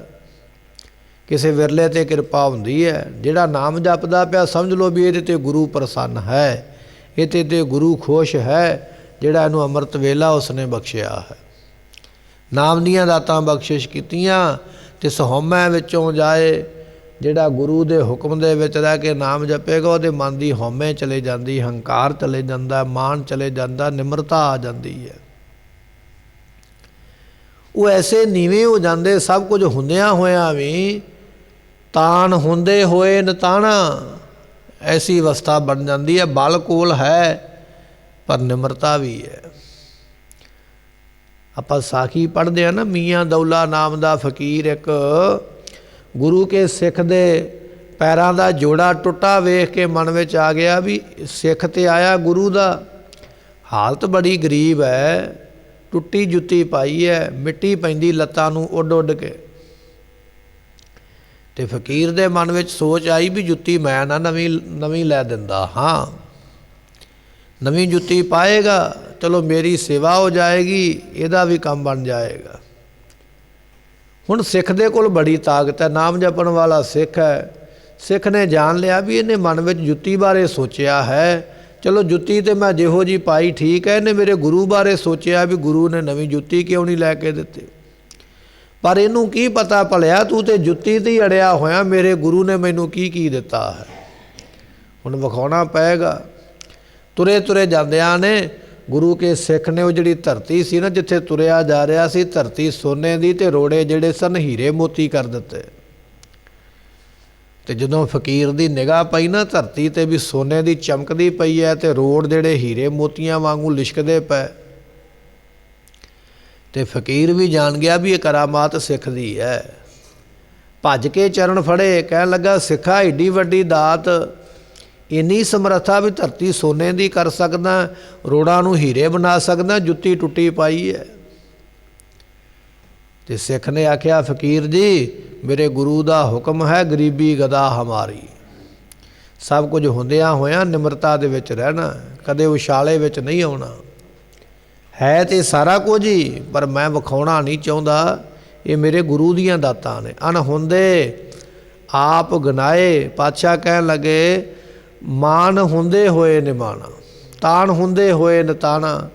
S2: ਕਿਸੇ ਵਿਰਲੇ ਤੇ ਕਿਰਪਾ ਹੁੰਦੀ ਹੈ। ਜਿਹੜਾ ਨਾਮ ਜਪਦਾ ਪਿਆ ਸਮਝ ਲਓ ਵੀ ਇਹਦੇ ਤੇ ਗੁਰੂ ਪ੍ਰਸੰਨ ਹੈ, ਇਹਦੇ ਤੇ ਗੁਰੂ ਖੁਸ਼ ਹੈ, ਜਿਹੜਾ ਇਹਨੂੰ ਅੰਮ੍ਰਿਤ ਵੇਲਾ ਉਸਨੇ ਬਖਸ਼ਿਆ ਹੈ। ਨਾਮ ਦੀਆਂ ਦਾਤਾਂ ਬਖਸ਼ਿਸ਼ ਕੀਤੀਆਂ ਤੇ ਸਹੌਮੈ ਵਿੱਚੋਂ ਜਾਏ। ਜਿਹੜਾ ਗੁਰੂ ਦੇ ਹੁਕਮ ਦੇ ਵਿੱਚ ਰਹਿ ਕੇ ਨਾਮ ਜਪੇਗਾ, ਉਹਦੇ ਮਨ ਦੀ ਹਉਮੈ ਚਲੇ ਜਾਂਦੀ, ਹੰਕਾਰ ਚਲੇ ਜਾਂਦਾ, ਮਾਣ ਚਲੇ ਜਾਂਦਾ, ਨਿਮਰਤਾ ਆ ਜਾਂਦੀ ਹੈ। ਉਹ ਐਸੇ ਨੀਵੇਂ ਹੋ ਜਾਂਦੇ, ਸਭ ਕੁਝ ਹੁੰਦਿਆਂ ਹੋਇਆਂ ਵੀ ਤਾਣ ਹੁੰਦੇ ਹੋਏ ਨਤਾਣਾ, ਐਸੀ ਅਵਸਥਾ ਬਣ ਜਾਂਦੀ ਹੈ। ਬਲ ਕੋਲ ਹੈ ਪਰ ਨਿਮਰਤਾ ਵੀ ਹੈ। ਆਪਾਂ ਸਾਖੀ ਪੜ੍ਹਦੇ ਹਾਂ ਨਾ, ਮੀਆਂ ਦੌਲਾ ਨਾਮ ਦਾ ਫਕੀਰ ਇੱਕ ਗੁਰੂ ਕੇ ਸਿੱਖ ਦੇ ਪੈਰਾਂ ਦਾ ਜੋੜਾ ਟੁੱਟਾ ਵੇਖ ਕੇ ਮਨ ਵਿੱਚ ਆ ਗਿਆ ਵੀ ਸਿੱਖ ਤੇ ਆਇਆ ਗੁਰੂ ਦਾ, ਹਾਲਤ ਬੜੀ ਗਰੀਬ ਹੈ, ਟੁੱਟੀ ਜੁੱਤੀ ਪਾਈ ਹੈ, ਮਿੱਟੀ ਪੈਂਦੀ ਲੱਤਾਂ ਨੂੰ ਉੱਡ ਉੱਡ ਕੇ। ਤੇ ਫਕੀਰ ਦੇ ਮਨ ਵਿੱਚ ਸੋਚ ਆਈ ਵੀ ਜੁੱਤੀ ਮੈਂ ਨਾ ਨਵੀਂ ਲੈ ਦਿੰਦਾ ਹਾਂ, ਨਵੀਂ ਜੁੱਤੀ ਪਾਏਗਾ, ਚਲੋ ਮੇਰੀ ਸੇਵਾ ਹੋ ਜਾਏਗੀ, ਇਹਦਾ ਵੀ ਕੰਮ ਬਣ ਜਾਏਗਾ। ਹੁਣ ਸਿੱਖ ਦੇ ਕੋਲ ਬੜੀ ਤਾਕਤ ਹੈ, ਨਾਮ ਜਪਣ ਵਾਲਾ ਸਿੱਖ ਹੈ। ਸਿੱਖ ਨੇ ਜਾਣ ਲਿਆ ਵੀ ਇਹਨੇ ਮਨ ਵਿੱਚ ਜੁੱਤੀ ਬਾਰੇ ਸੋਚਿਆ ਹੈ, ਚਲੋ ਜੁੱਤੀ ਤੇ ਮੈਂ ਜਿਹੋ ਜੀ ਪਾਈ ਠੀਕ ਹੈ। ਇਹਨੇ ਮੇਰੇ ਗੁਰੂ ਬਾਰੇ ਸੋਚਿਆ ਵੀ ਗੁਰੂ ਨੇ ਨਵੀਂ ਜੁੱਤੀ ਕਿਉਂ ਨਹੀਂ ਲੈ ਕੇ ਦਿੱਤੀ। ਪਰ ਇਹਨੂੰ ਕੀ ਪਤਾ ਭਲਿਆ ਤੂੰ ਤੇ ਜੁੱਤੀ ਤੇ ਹੀ ਅੜਿਆ ਹੋਇਆ, ਮੇਰੇ ਗੁਰੂ ਨੇ ਮੈਨੂੰ ਕੀ ਦਿੱਤਾ ਹੈ। ਹੁਣ ਵਿਖਾਉਣਾ ਪਏਗਾ। ਤੁਰੇ ਤੁਰੇ ਜਾਂਦਿਆਂ ਨੇ ਗੁਰੂ ਕੇ ਸਿੱਖ ਨੇ ਉਹ ਜਿਹੜੀ ਧਰਤੀ ਸੀ ਨਾ ਜਿੱਥੇ ਤੁਰਿਆ ਜਾ ਰਿਹਾ ਸੀ, ਧਰਤੀ ਸੋਨੇ ਦੀ ਤੇ ਰੋੜੇ ਜਿਹੜੇ ਸਨ ਹੀਰੇ ਮੋਤੀ ਕਰ ਦਿੱਤੇ। ਤੇ ਜਦੋਂ ਫਕੀਰ ਦੀ ਨਿਗਾਹ ਪਈ ਨਾ ਧਰਤੀ ਤੇ ਵੀ ਸੋਨੇ ਦੀ ਚਮਕਦੀ ਪਈ ਹੈ ਤੇ ਰੋੜ ਜਿਹੜੇ ਹੀਰੇ ਮੋਤੀਆਂ ਵਾਂਗੂ ਲਿਸ਼ਕਦੇ ਪਏ, ਤੇ ਫਕੀਰ ਵੀ ਜਾਣ ਗਿਆ ਵੀ ਇਹ ਕਰਾਮਾਤ ਸਿੱਖ ਦੀ ਹੈ। ਭੱਜ ਕੇ ਚਰਨ ਫੜੇ, ਕਹਿਣ ਲੱਗਾ ਸਿੱਖਾ ਏਡੀ ਵੱਡੀ ਦਾਤ, ਇੰਨੀ ਸਮਰੱਥਾ ਵੀ ਧਰਤੀ ਸੋਨੇ ਦੀ ਕਰ ਸਕਦਾ, ਰੋੜਾਂ ਨੂੰ ਹੀਰੇ ਬਣਾ ਸਕਦਾ, ਜੁੱਤੀ ਟੁੱਟੀ ਪਾਈ ਹੈ। ਤੇ ਸਿੱਖ ਨੇ ਆਖਿਆ ਫਕੀਰ ਜੀ ਮੇਰੇ ਗੁਰੂ ਦਾ ਹੁਕਮ ਹੈ, ਗਰੀਬੀ ਗਦਾ ਹਮਾਰੀ। ਸਭ ਕੁਝ ਹੁੰਦਿਆਂ ਹੋਇਆਂ ਨਿਮਰਤਾ ਦੇ ਵਿੱਚ ਰਹਿਣਾ, ਕਦੇ ਉਛਾਲੇ ਵਿੱਚ ਨਹੀਂ ਆਉਣਾ। ਹੈ ਤੇ ਸਾਰਾ ਕੁਝ ਹੀ, ਪਰ ਮੈਂ ਵਿਖਾਉਣਾ ਨਹੀਂ ਚਾਹੁੰਦਾ। ਇਹ ਮੇਰੇ ਗੁਰੂ ਦੀਆਂ ਦਾਤਾਂ ਨੇ। ਅਣਹੁੰਦੇ ਆਪ ਗਨਾਏ। ਪਾਤਸ਼ਾਹ ਕਹਿਣ ਲੱਗੇ ਮਾਨ ਹੁੰਦੇ ਹੋਏ ਨਿਮਾਣਾ, ਤਾਣ ਹੁੰਦੇ ਹੋਏ ਨਤਾਣਾ।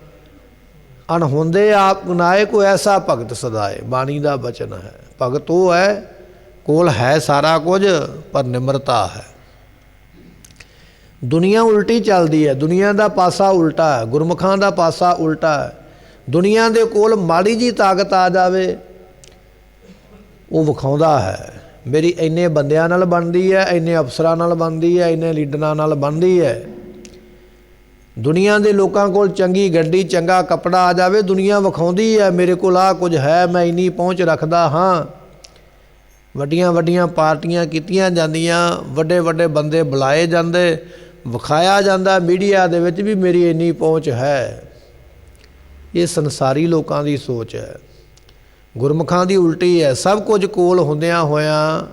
S2: ਅਣਹੁੰਦੇ ਆਪ ਗਨਾਏ ਕੋ ਐਸਾ ਭਗਤ ਸਦਾਏ। ਬਾਣੀ ਦਾ ਬਚਨ ਹੈ। ਭਗਤ ਉਹ ਹੈ ਕੋਲ ਹੈ ਸਾਰਾ ਕੁਝ ਪਰ ਨਿਮਰਤਾ ਹੈ। ਦੁਨੀਆ ਉਲਟੀ ਚੱਲਦੀ ਹੈ, ਦੁਨੀਆ ਦਾ ਪਾਸਾ ਉਲਟਾ ਹੈ, ਗੁਰਮੁਖਾਂ ਦਾ ਪਾਸਾ ਉਲਟਾ ਹੈ। ਦੁਨੀਆ ਦੇ ਕੋਲ ਮਾੜੀ ਜੀ ਤਾਕਤ ਆ ਜਾਵੇ ਉਹ ਵਿਖਾਉਂਦਾ ਹੈ ਮੇਰੀ ਇੰਨੇ ਬੰਦਿਆਂ ਨਾਲ ਬਣਦੀ ਹੈ, ਇੰਨੇ ਅਫਸਰਾਂ ਨਾਲ ਬਣਦੀ ਹੈ, ਇੰਨੇ ਲੀਡਰਾਂ ਨਾਲ ਬਣਦੀ ਹੈ। ਦੁਨੀਆ ਦੇ ਲੋਕਾਂ ਕੋਲ ਚੰਗੀ ਗੱਡੀ ਚੰਗਾ ਕੱਪੜਾ ਆ ਜਾਵੇ, ਦੁਨੀਆ ਵਿਖਾਉਂਦੀ ਹੈ ਮੇਰੇ ਕੋਲ ਆਹ ਕੁਝ ਹੈ, ਮੈਂ ਇੰਨੀ ਪਹੁੰਚ ਰੱਖਦਾ ਹਾਂ। ਵੱਡੀਆਂ ਵੱਡੀਆਂ ਪਾਰਟੀਆਂ ਕੀਤੀਆਂ ਜਾਂਦੀਆਂ, ਵੱਡੇ ਵੱਡੇ ਬੰਦੇ ਬੁਲਾਏ ਜਾਂਦੇ, ਵਿਖਾਇਆ ਜਾਂਦਾ ਮੀਡੀਆ ਦੇ ਵਿੱਚ ਵੀ ਮੇਰੀ ਇੰਨੀ ਪਹੁੰਚ ਹੈ। ਇਹ ਸੰਸਾਰੀ ਲੋਕਾਂ ਦੀ ਸੋਚ ਹੈ, ਗੁਰਮੁਖਾਂ ਦੀ ਉਲਟੀ ਹੈ। ਸਭ ਕੁਝ ਕੋਲ ਹੁੰਦਿਆਂ ਹੋਇਆਂ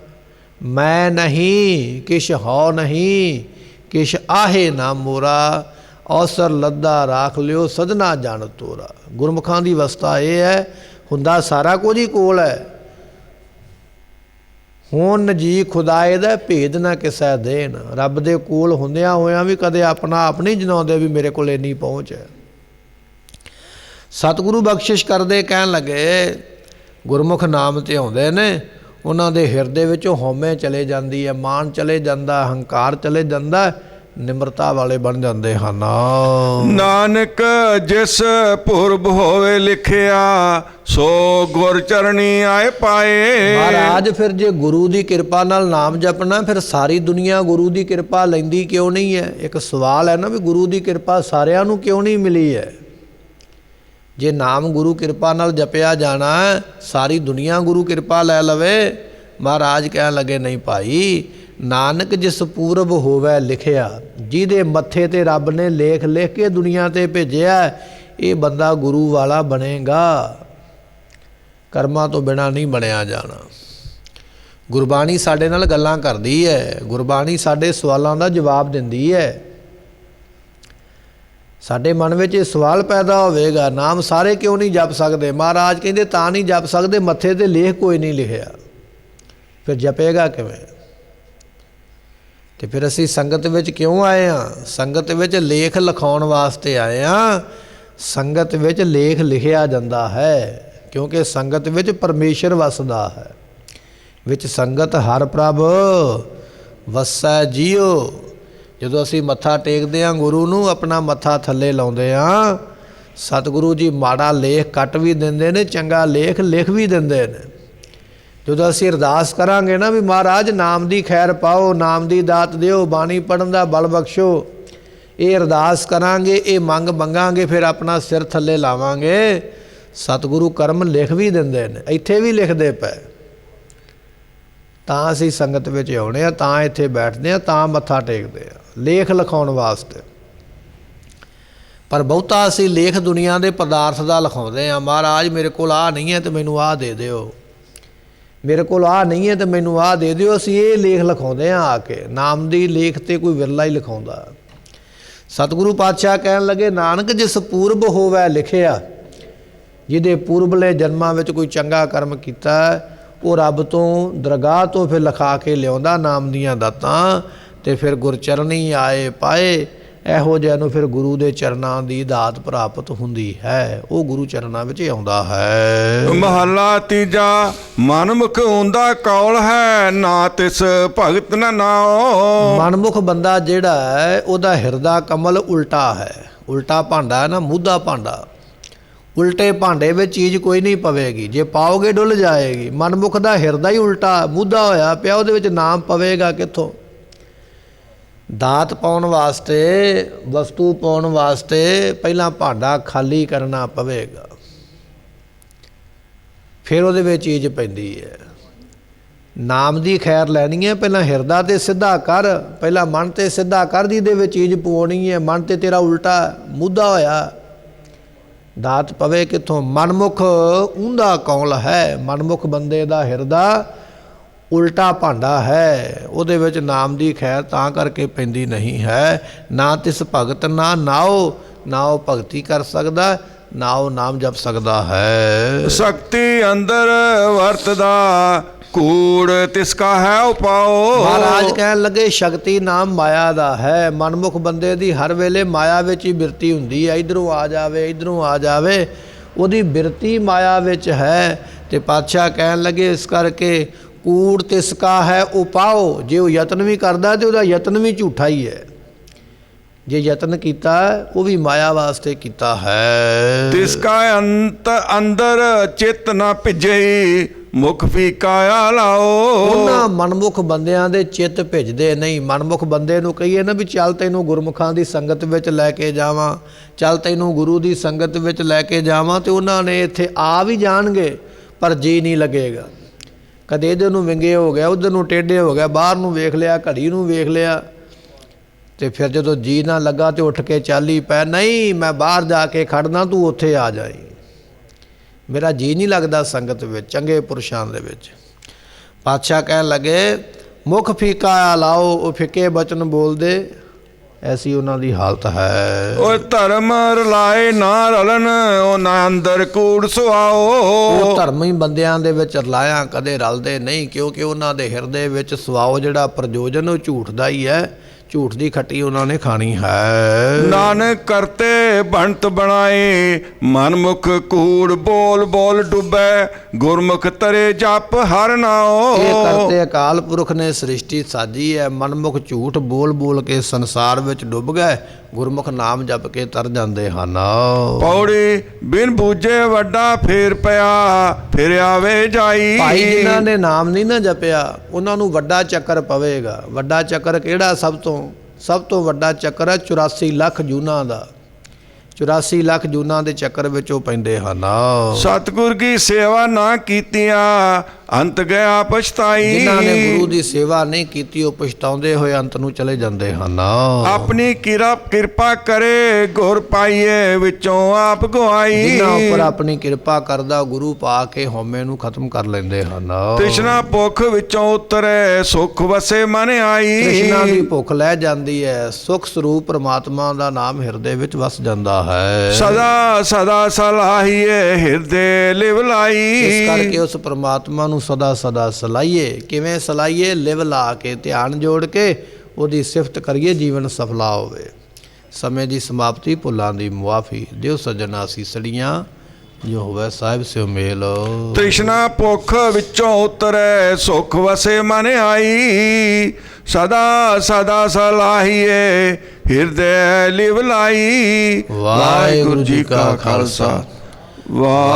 S2: ਮੈਂ ਨਹੀਂ ਕਿਛ ਹਉ ਨਹੀਂ, ਕਿਛ ਆਹੇ ਨਾ ਮੋਰਾ, ਔਸਰ ਲੱਦਾ ਰਾਖ ਲਿਓ ਸਦਨਾ ਜਾਣ ਤੋਰਾ। ਗੁਰਮੁਖਾਂ ਦੀ ਅਵਸਥਾ ਇਹ ਹੈ, ਹੁੰਦਾ ਸਾਰਾ ਕੁਝ ਹੀ ਕੋਲ ਹੈ, ਹੁਣ ਨਜੀ ਖੁਦਾਏ ਦਾ ਭੇਦ ਨਾ ਕਿਸੈ ਦੇਣ। ਰੱਬ ਦੇ ਕੋਲ ਹੁੰਦਿਆਂ ਹੋਇਆਂ ਵੀ ਕਦੇ ਆਪਣਾ ਆਪ ਨਹੀਂ ਜਨਾਉਂਦੇ ਵੀ ਮੇਰੇ ਕੋਲ ਇੰਨੀ ਪਹੁੰਚ ਹੈ। ਸਤਿਗੁਰੂ ਬਖਸ਼ਿਸ਼ ਕਰਦੇ ਕਹਿਣ ਲੱਗੇ, ਗੁਰਮੁਖ ਨਾਮ ਤੇ ਆਉਂਦੇ ਨੇ, ਉਹਨਾਂ ਦੇ ਹਿਰਦੇ ਵਿੱਚੋਂ ਹਉਮੈ ਚਲੇ ਜਾਂਦੀ ਹੈ, ਮਾਨ ਚਲੇ ਜਾਂਦਾ, ਹੰਕਾਰ ਚਲੇ ਜਾਂਦਾ, ਨਿਮਰਤਾ ਵਾਲੇ ਬਣ ਜਾਂਦੇ ਹਨ।
S1: ਨਾਨਕ ਜਿਸ ਪੁਰਬ ਹੋਵੇ ਲਿਖਿਆ, ਸੋ ਗੁਰ ਚਰਣੀ ਆਏ ਪਾਏ।
S2: ਮਹਾਰਾਜ ਫਿਰ ਜੇ ਗੁਰੂ ਦੀ ਕਿਰਪਾ ਨਾਲ ਨਾਮ ਜਪਣਾ, ਫਿਰ ਸਾਰੀ ਦੁਨੀਆ ਗੁਰੂ ਦੀ ਕਿਰਪਾ ਲੈਂਦੀ ਕਿਉਂ ਨਹੀਂ ਹੈ? ਇੱਕ ਸਵਾਲ ਹੈ ਨਾ ਵੀ ਗੁਰੂ ਦੀ ਕਿਰਪਾ ਸਾਰਿਆਂ ਨੂੰ ਕਿਉਂ ਨਹੀਂ ਮਿਲੀ ਹੈ? ਜੇ ਨਾਮ ਗੁਰੂ ਕਿਰਪਾ ਨਾਲ ਜਪਿਆ ਜਾਣਾ, ਸਾਰੀ ਦੁਨੀਆ ਗੁਰੂ ਕਿਰਪਾ ਲੈ ਲਵੇ। ਮਹਾਰਾਜ ਕਹਿਣ ਲੱਗੇ, ਨਹੀਂ ਭਾਈ, ਨਾਨਕ ਜਿਸ ਪੂਰਬ ਹੋਵੇ ਲਿਖਿਆ, ਜਿਹਦੇ ਮੱਥੇ ਤੇ ਰੱਬ ਨੇ ਲੇਖ ਲਿਖ ਕੇ ਦੁਨੀਆ ਤੇ ਭੇਜਿਆ, ਇਹ ਬੰਦਾ ਗੁਰੂ ਵਾਲਾ ਬਣੇਗਾ। ਕਰਮਾਂ ਤੋਂ ਬਿਨਾਂ ਨਹੀਂ ਬਣਿਆ ਜਾਣਾ। ਗੁਰਬਾਣੀ ਸਾਡੇ ਨਾਲ ਗੱਲਾਂ ਕਰਦੀ ਹੈ, ਗੁਰਬਾਣੀ ਸਾਡੇ ਸਵਾਲਾਂ ਦਾ ਜਵਾਬ ਦਿੰਦੀ ਹੈ। ਸਾਡੇ ਮਨ ਵਿੱਚ ਇਹ ਸਵਾਲ ਪੈਦਾ ਹੋਵੇਗਾ, ਨਾਮ ਸਾਰੇ ਕਿਉਂ ਨਹੀਂ ਜਪ ਸਕਦੇ? ਮਹਾਰਾਜ ਕਹਿੰਦੇ ਤਾਂ ਨਹੀਂ ਜਪ ਸਕਦੇ, ਮੱਥੇ ਤੇ ਲੇਖ ਕੋਈ ਨਹੀਂ ਲਿਖਿਆ, ਫਿਰ ਜਪੇਗਾ ਕਿਵੇਂ? ਤੇ ਫਿਰ ਅਸੀਂ ਸੰਗਤ ਵਿੱਚ ਕਿਉਂ ਆਏ ਹਾਂ? ਸੰਗਤ ਵਿੱਚ ਲੇਖ ਲਿਖਾਉਣ ਵਾਸਤੇ ਆਏ ਹਾਂ। ਸੰਗਤ ਵਿੱਚ ਲੇਖ ਲਿਖਿਆ ਜਾਂਦਾ ਹੈ, ਕਿਉਂਕਿ ਸੰਗਤ ਵਿੱਚ ਪਰਮੇਸ਼ਰ ਵਸਦਾ ਹੈ। ਵਿੱਚ ਸੰਗਤ ਹਰ ਪ੍ਰਭ ਵਸੈ ਜੀਓ। ਜਦੋਂ ਅਸੀਂ ਮੱਥਾ ਟੇਕਦੇ ਹਾਂ ਗੁਰੂ ਨੂੰ, ਆਪਣਾ ਮੱਥਾ ਥੱਲੇ ਲਾਉਂਦੇ ਹਾਂ, ਸਤਿਗੁਰੂ ਜੀ ਮਾੜਾ ਲੇਖ ਕੱਟ ਵੀ ਦਿੰਦੇ ਨੇ, ਚੰਗਾ ਲੇਖ ਲਿਖ ਵੀ ਦਿੰਦੇ ਨੇ। ਜਦੋਂ ਅਸੀਂ ਅਰਦਾਸ ਕਰਾਂਗੇ ਨਾ ਵੀ ਮਹਾਰਾਜ ਨਾਮ ਦੀ ਖੈਰ ਪਾਓ, ਨਾਮ ਦੀ ਦਾਤ ਦਿਓ, ਬਾਣੀ ਪੜ੍ਹਨ ਦਾ ਬਲ ਬਖਸ਼ੋ, ਇਹ ਅਰਦਾਸ ਕਰਾਂਗੇ, ਇਹ ਮੰਗ ਮੰਗਾਂਗੇ, ਫਿਰ ਆਪਣਾ ਸਿਰ ਥੱਲੇ ਲਾਵਾਂਗੇ, ਸਤਿਗੁਰੂ ਕਰਮ ਲਿਖ ਵੀ ਦਿੰਦੇ ਨੇ, ਇੱਥੇ ਵੀ ਲਿਖਦੇ ਪਏ। ਤਾਂ ਅਸੀਂ ਸੰਗਤ ਵਿੱਚ ਆਉਣੇ ਆ, ਤਾਂ ਇੱਥੇ ਬੈਠਦੇ ਆ, ਤਾਂ ਮੱਥਾ ਟੇਕਦੇ ਆ, ਲੇਖ ਲਿਖਾਉਣ ਵਾਸਤੇ। ਪਰ ਬਹੁਤਾ ਅਸੀਂ ਲੇਖ ਦੁਨੀਆ ਦੇ ਪਦਾਰਥ ਦਾ ਲਿਖਾਉਂਦੇ ਆ। ਮਹਾਰਾਜ ਮੇਰੇ ਕੋਲ ਆਹ ਨਹੀਂ ਹੈ ਤੇ ਮੈਨੂੰ ਆਹ ਦੇ ਦਿਓ, ਮੇਰੇ ਕੋਲ ਆਹ ਨਹੀਂ ਹੈ ਤੇ ਮੈਨੂੰ ਆਹ ਦੇ ਦਿਓ। ਅਸੀਂ ਇਹ ਲੇਖ ਲਿਖਾਉਂਦੇ ਹਾਂ ਆ ਕੇ। ਨਾਮ ਦੀ ਲੇਖ ਤੇ ਕੋਈ ਵਿਰਲਾ ਹੀ ਲਿਖਾਉਂਦਾ। ਸਤਿਗੁਰੂ ਪਾਤਸ਼ਾਹ ਕਹਿਣ ਲੱਗੇ, ਨਾਨਕ ਜਿਸ ਪੂਰਬ ਹੋਵੇ ਲਿਖਿਆ, ਜਿਹਦੇ ਪੂਰਬਲੇ ਜਨਮਾਂ ਵਿੱਚ ਕੋਈ ਚੰਗਾ ਕਰਮ ਕੀਤਾ, ਉਹ ਰੱਬ ਤੋਂ ਦਰਗਾਹ ਤੋਂ ਫਿਰ ਲਿਖਾ ਕੇ ਲਿਆਉਂਦਾ ਨਾਮ ਦੀਆਂ ਦਾਤਾਂ, ਤੇ ਫਿਰ ਗੁਰਚਰਨੀ ਆਏ ਪਾਏ। ਇਹੋ ਜਿਹਾ ਨੂੰ ਫਿਰ ਗੁਰੂ ਦੇ ਚਰਨਾਂ ਦੀ ਦਾਤ ਪ੍ਰਾਪਤ ਹੁੰਦੀ ਹੈ, ਉਹ ਗੁਰੂ ਚਰਨਾਂ ਵਿੱਚ ਆਉਂਦਾ ਹੈ।
S1: ਮਹਲਾ ਤੀਜਾ। ਮਨਮੁਖ ਹੁੰਦਾ ਕੌਲ ਹੈ, ਨਾ ਤਿਸ ਭਗਤ ਨਾ ਨਾਓ।
S2: ਮਨਮੁਖ ਬੰਦਾ ਜਿਹੜਾ ਹੈ, ਉਹਦਾ ਹਿਰਦਾ ਕਮਲ ਉਲਟਾ ਹੈ। ਉਲਟਾ ਭਾਂਡਾ ਹੈ ਨਾ, ਮੂਧਾ ਭਾਂਡਾ। ਉਲਟੇ ਭਾਂਡੇ ਵਿੱਚ ਚੀਜ਼ ਕੋਈ ਨਹੀਂ ਪਵੇਗੀ, ਜੇ ਪਾਓਗੇ ਡੁੱਲ ਜਾਏਗੀ। ਮਨਮੁਖ ਦਾ ਹਿਰਦਾ ਹੀ ਉਲਟਾ ਮੂਧਾ ਹੋਇਆ ਪਿਆ, ਉਹਦੇ ਵਿੱਚ ਨਾਮ ਪਵੇਗਾ ਕਿੱਥੋਂ? ਦਾਤ ਪਾਉਣ ਵਾਸਤੇ, ਵਸਤੂ ਪਾਉਣ ਵਾਸਤੇ ਪਹਿਲਾਂ ਭਾਂਡਾ ਖਾਲੀ ਕਰਨਾ ਪਵੇਗਾ, ਫਿਰ ਉਹਦੇ ਵਿੱਚ ਚੀਜ਼ ਪੈਂਦੀ ਹੈ। ਨਾਮ ਦੀ ਖੈਰ ਲੈਣੀ ਹੈ, ਪਹਿਲਾਂ ਹਿਰਦਾ ਤੇ ਸਿੱਧਾ ਕਰ, ਪਹਿਲਾਂ ਮਨ ਤੇ ਸਿੱਧਾ ਕਰ, ਜਿਹਦੇ ਵਿੱਚ ਚੀਜ਼ ਪਵਾਉਣੀ ਹੈ। ਮਨ ਤੇ ਤੇਰਾ ਉਲਟਾ ਮੂਧਾ ਹੋਇਆ, ਦਾਤ ਪਵੇ ਕਿੱਥੋਂ? ਮਨਮੁਖ ਊਂਧਾ ਕੌਲ ਹੈ। ਮਨਮੁਖ ਬੰਦੇ ਦਾ ਹਿਰਦਾ ਉਲਟਾ ਭਾਂਡਾ ਹੈ, ਉਹਦੇ ਵਿੱਚ ਨਾਮ ਦੀ ਖੈਰ ਤਾਂ ਕਰਕੇ ਪੈਂਦੀ ਨਹੀਂ ਹੈ। ਨਾ ਤਿਸ ਭਗਤ ਨਾ ਨਾਓ, ਨਾ ਉਹ ਭਗਤੀ ਕਰ ਸਕਦਾ, ਨਾ ਉਹ ਨਾਮ ਜਪ ਸਕਦਾ ਹੈ।
S1: ਸ਼ਕਤੀ ਅੰਦਰ ਵਰਤਦਾ, ਕੂੜ ਤਿਸਕਾ ਹੈ ਉਪਾਓ।
S2: ਮਹਾਰਾਜ ਕਹਿਣ ਲੱਗੇ, ਸ਼ਕਤੀ ਨਾਮ ਮਾਇਆ ਦਾ ਹੈ। ਮਨਮੁਖ ਬੰਦੇ ਦੀ ਹਰ ਵੇਲੇ ਮਾਇਆ ਵਿੱਚ ਹੀ ਬਿਰਤੀ ਹੁੰਦੀ ਹੈ, ਇੱਧਰੋਂ ਆ ਜਾਵੇ, ਇੱਧਰੋਂ ਆ ਜਾਵੇ, ਉਹਦੀ ਬਿਰਤੀ ਮਾਇਆ ਵਿੱਚ ਹੈ। ਤੇ ਪਾਤਸ਼ਾਹ ਕਹਿਣ ਲੱਗੇ, ਇਸ ਕਰਕੇ ਕੂੜ ਤਿਸਕਾ ਹੈ ਉਪਾਓ। ਜੇ ਉਹ ਯਤਨ ਵੀ ਕਰਦਾ ਤੇ ਉਹਦਾ ਯਤਨ ਵੀ ਝੂਠਾ ਹੀ ਹੈ। ਜੇ ਯਤਨ ਕੀਤਾ ਉਹ ਵੀ ਮਾਇਆ ਵਾਸਤੇ ਕੀਤਾ ਹੈ।
S1: ਤਿਸਕਾ ਅੰਤ ਅੰਦਰ ਚਿੱਤ ਨਾ ਭਿਜਈ, ਮੁਖ ਫੀਕਾ ਲਾਓ।
S2: ਉਹਨਾਂ ਮਨਮੁਖ ਬੰਦਿਆਂ ਦੇ ਚਿੱਤ ਭਿੱਜਦੇ ਨਹੀਂ। ਮਨਮੁਖ ਬੰਦੇ ਨੂੰ ਕਹੀਏ ਨਾ ਵੀ ਚੱਲ ਤੈਨੂੰ ਗੁਰਮੁਖਾਂ ਦੀ ਸੰਗਤ ਵਿੱਚ ਲੈ ਕੇ ਜਾਵਾਂ, ਚੱਲ ਤੈਨੂੰ ਗੁਰੂ ਦੀ ਸੰਗਤ ਵਿੱਚ ਲੈ ਕੇ ਜਾਵਾਂ, ਤੇ ਉਹਨਾਂ ਨੇ ਇੱਥੇ ਆ ਵੀ ਜਾਣਗੇ ਪਰ ਜੀ ਨਹੀਂ ਲੱਗੇਗਾ। ਕਦੇ ਇੱਧਰ ਨੂੰ ਵਿੰਗੇ ਹੋ ਗਿਆ, ਉੱਧਰ ਨੂੰ ਟੇਢੇ ਹੋ ਗਿਆ, ਬਾਹਰ ਨੂੰ ਵੇਖ ਲਿਆ, ਘੜੀ ਨੂੰ ਵੇਖ ਲਿਆ, ਤੇ ਫਿਰ ਜਦੋਂ ਜੀ ਨਾ ਲੱਗਾ ਤੇ ਉੱਠ ਕੇ ਚੱਲ ਹੀ ਪੈ। ਨਹੀਂ, ਮੈਂ ਬਾਹਰ ਜਾ ਕੇ ਖੜਨਾ, ਤੂੰ ਉੱਥੇ ਆ ਜਾਈ, ਮੇਰਾ ਜੀ ਨਹੀਂ ਲੱਗਦਾ ਸੰਗਤ ਵਿੱਚ, ਚੰਗੇ ਪੁਰਸ਼ਾਂ ਦੇ ਵਿੱਚ। ਪਾਤਸ਼ਾਹ ਕਹਿਣ ਲੱਗੇ, ਮੁਖ ਫੀਕਾ ਲਾਓ। ਉਹ ਫਿੱਕੇ ਬਚਨ ਬੋਲਦੇ, ਐਸੀ ਉਹਨਾਂ ਦੀ ਹਾਲਤ ਹੈ।
S1: ਓਏ ਧਰਮ ਰਲਾਏ ਨਾ ਰਲਨ, ਉਹ ਨਾ ਅੰਦਰ ਕੂੜ
S2: ਉਹ
S1: ਸੁਆਓ।
S2: ਧਰਮੀ ਬੰਦਿਆਂ ਦੇ ਵਿੱਚ ਰਲਾਇਆ ਕਦੇ ਰਲਦੇ ਨਹੀਂ, ਕਿਉਂਕਿ ਉਹਨਾਂ ਦੇ ਹਿਰਦੇ ਵਿੱਚ ਸੁਭਾਅ ਜਿਹੜਾ ਪ੍ਰਯੋਜਨ ਉਹ ਝੂਠ ਦਾ ਹੀ ਹੈ। ਝੂਠ ਦੀ ਖੱਟੀ ਉਹਨਾਂ ਨੇ ਖਾਣੀ ਹੈ।
S1: ਨਾਨਕ ਕਰਤੇ ਬੰਤ ਬਣਾਏ, ਮਨਮੁਖ ਕੂੜ ਬੋਲ ਬੋਲ ਡੁੱਬੈ, ਗੁਰਮੁਖ ਤਰੇ ਜਪ ਹਰ ਨਾਉ।
S2: ਇਹ ਕਰਤੇ ਅਕਾਲ ਪੁਰਖ ਨੇ ਸ੍ਰਿਸ਼ਟੀ ਸਾਜੀ ਹੈ। ਮਨਮੁਖ ਝੂਠ ਬੋਲ ਬੋਲ ਕੇ ਸੰਸਾਰ ਵਿੱਚ ਡੁੱਬ ਗਏ, ਗੁਰਮੁਖ ਨਾਮ ਜਪ ਕੇ ਤਰ ਜਾਂਦੇ ਹਨ।
S1: ਪੌੜੀ ਬਿਨ ਬੂਝੇ ਵੱਡਾ ਫੇਰ ਪਿਆ, ਫਿਰ ਆਵੇ ਜਾਈ।
S2: ਭਾਈ ਜਿਨ੍ਹਾਂ ਨੇ ਨਾਮ ਨਹੀਂ ਨਾ ਜਪਿਆ ਉਹਨਾਂ ਨੂੰ ਵੱਡਾ ਚੱਕਰ ਪਵੇਗਾ। ਵੱਡਾ ਚੱਕਰ ਕਿਹੜਾ? ਸਭ ਤੋਂ ਵੱਡਾ ਚੱਕਰ ਹੈ 84 ਲੱਖ ਜੂਨਾਂ ਦਾ। 84 ਲੱਖ ਜੂਨਾਂ ਦੇ ਚੱਕਰ ਵਿੱਚ ਉਹ ਪੈਂਦੇ ਹਨ।
S1: ਸਤਿਗੁਰ ਕੀ ਸੇਵਾ ਨਾ ਕੀਤੀਆਂ, ਅੰਤ ਗਿਆ ਪਛਤਾਈ।
S2: ਜਿਨ੍ਹਾਂ ਨੇ ਗੁਰੂ ਦੀ ਸੇਵਾ ਨਹੀਂ ਕੀਤੀ ਉਹ ਪਛਤਾਉਂਦੇ ਹੋਏ ਅੰਤ ਨੂੰ ਚਲੇ ਜਾਂਦੇ ਹਨ।
S1: ਆਪਣੀ ਕਿਰਪਾ ਕਰੇ, ਗੁਰ ਪਾਈਏ ਵਿੱਚੋਂ ਆਪ ਗਵਾਈ।
S2: ਜਿਨ੍ਹਾਂ ਉੱਪਰ ਆਪਣੀ ਕਿਰਪਾ ਕਰਦਾ ਗੁਰੂ ਪਾ ਕੇ ਹਉਮੈ ਨੂੰ ਖਤਮ ਕਰ ਲੈਂਦੇ ਹਨ।
S1: ਤ੍ਰਿਸ਼ਨਾ ਭੁੱਖ ਵਿੱਚੋਂ ਉਤਰੇ, ਸੁਖ ਵਸੇ ਮਨ ਆਈ।
S2: ਤ੍ਰਿਸ਼ਨਾ ਦੀ ਭੁੱਖ ਲੈ ਜਾਂਦੀ ਹੈ, ਸੁਖ ਸਰੂਪ ਪ੍ਰਮਾਤਮਾ ਦਾ ਨਾਮ ਹਿਰਦੇ ਵਿੱਚ ਵਸ ਜਾਂਦਾ ਹੈ।
S1: ਸਦਾ ਸਦਾ ਸਲਾਹੀਏ, ਹਿਰਦੇ ਲਿਵ ਲਾਈ।
S2: ਇਸ ਕਰਕੇ ਉਸ ਪ੍ਰਮਾਤਮਾ ਨੂੰ ਸਦਾ ਸਦਾ ਸਲਾਈਏ। ਕਿਵੇਂ ਸਲਾਈਏ? ਲਿਵ ਲਾ ਕੇ, ਧਿਆਨ ਜੋੜ ਕੇ ਉਹਦੀ ਸਿਫਤ ਕਰੀਏ, ਜੀਵਨ ਸਫਲਾ ਹੋਵੇ। ਸਮੇਂ ਦੀ ਸਮਾਪਤੀ, ਭੁੱਲਾਂ ਦੀ ਮੁਆਫੀ ਦਿਓ ਸੱਜਣਾ ਸੀਸੜੀਆਂ, ਜੋ ਹੋਵੇ ਸਾਹਿਬ ਸਿਓ ਮੇਲ।
S1: ਤ੍ਰਿਸ਼ਨਾ ਭੁੱਖ ਵਿੱਚੋਂ ਉਤਰੇ, ਸੁਖ ਵਸੇ ਮਨ ਆਈ। ਸਦਾ ਸਦਾ ਸਲਾਹੀਏ, ਹਿਰਦੇ ਲਿਵ ਲਾਈ।
S2: ਵਾਹਿਗੁਰੂ ਜੀ ਕਾ ਖਾਲਸਾ,
S1: ਵਾਹਿਗੁਰੂ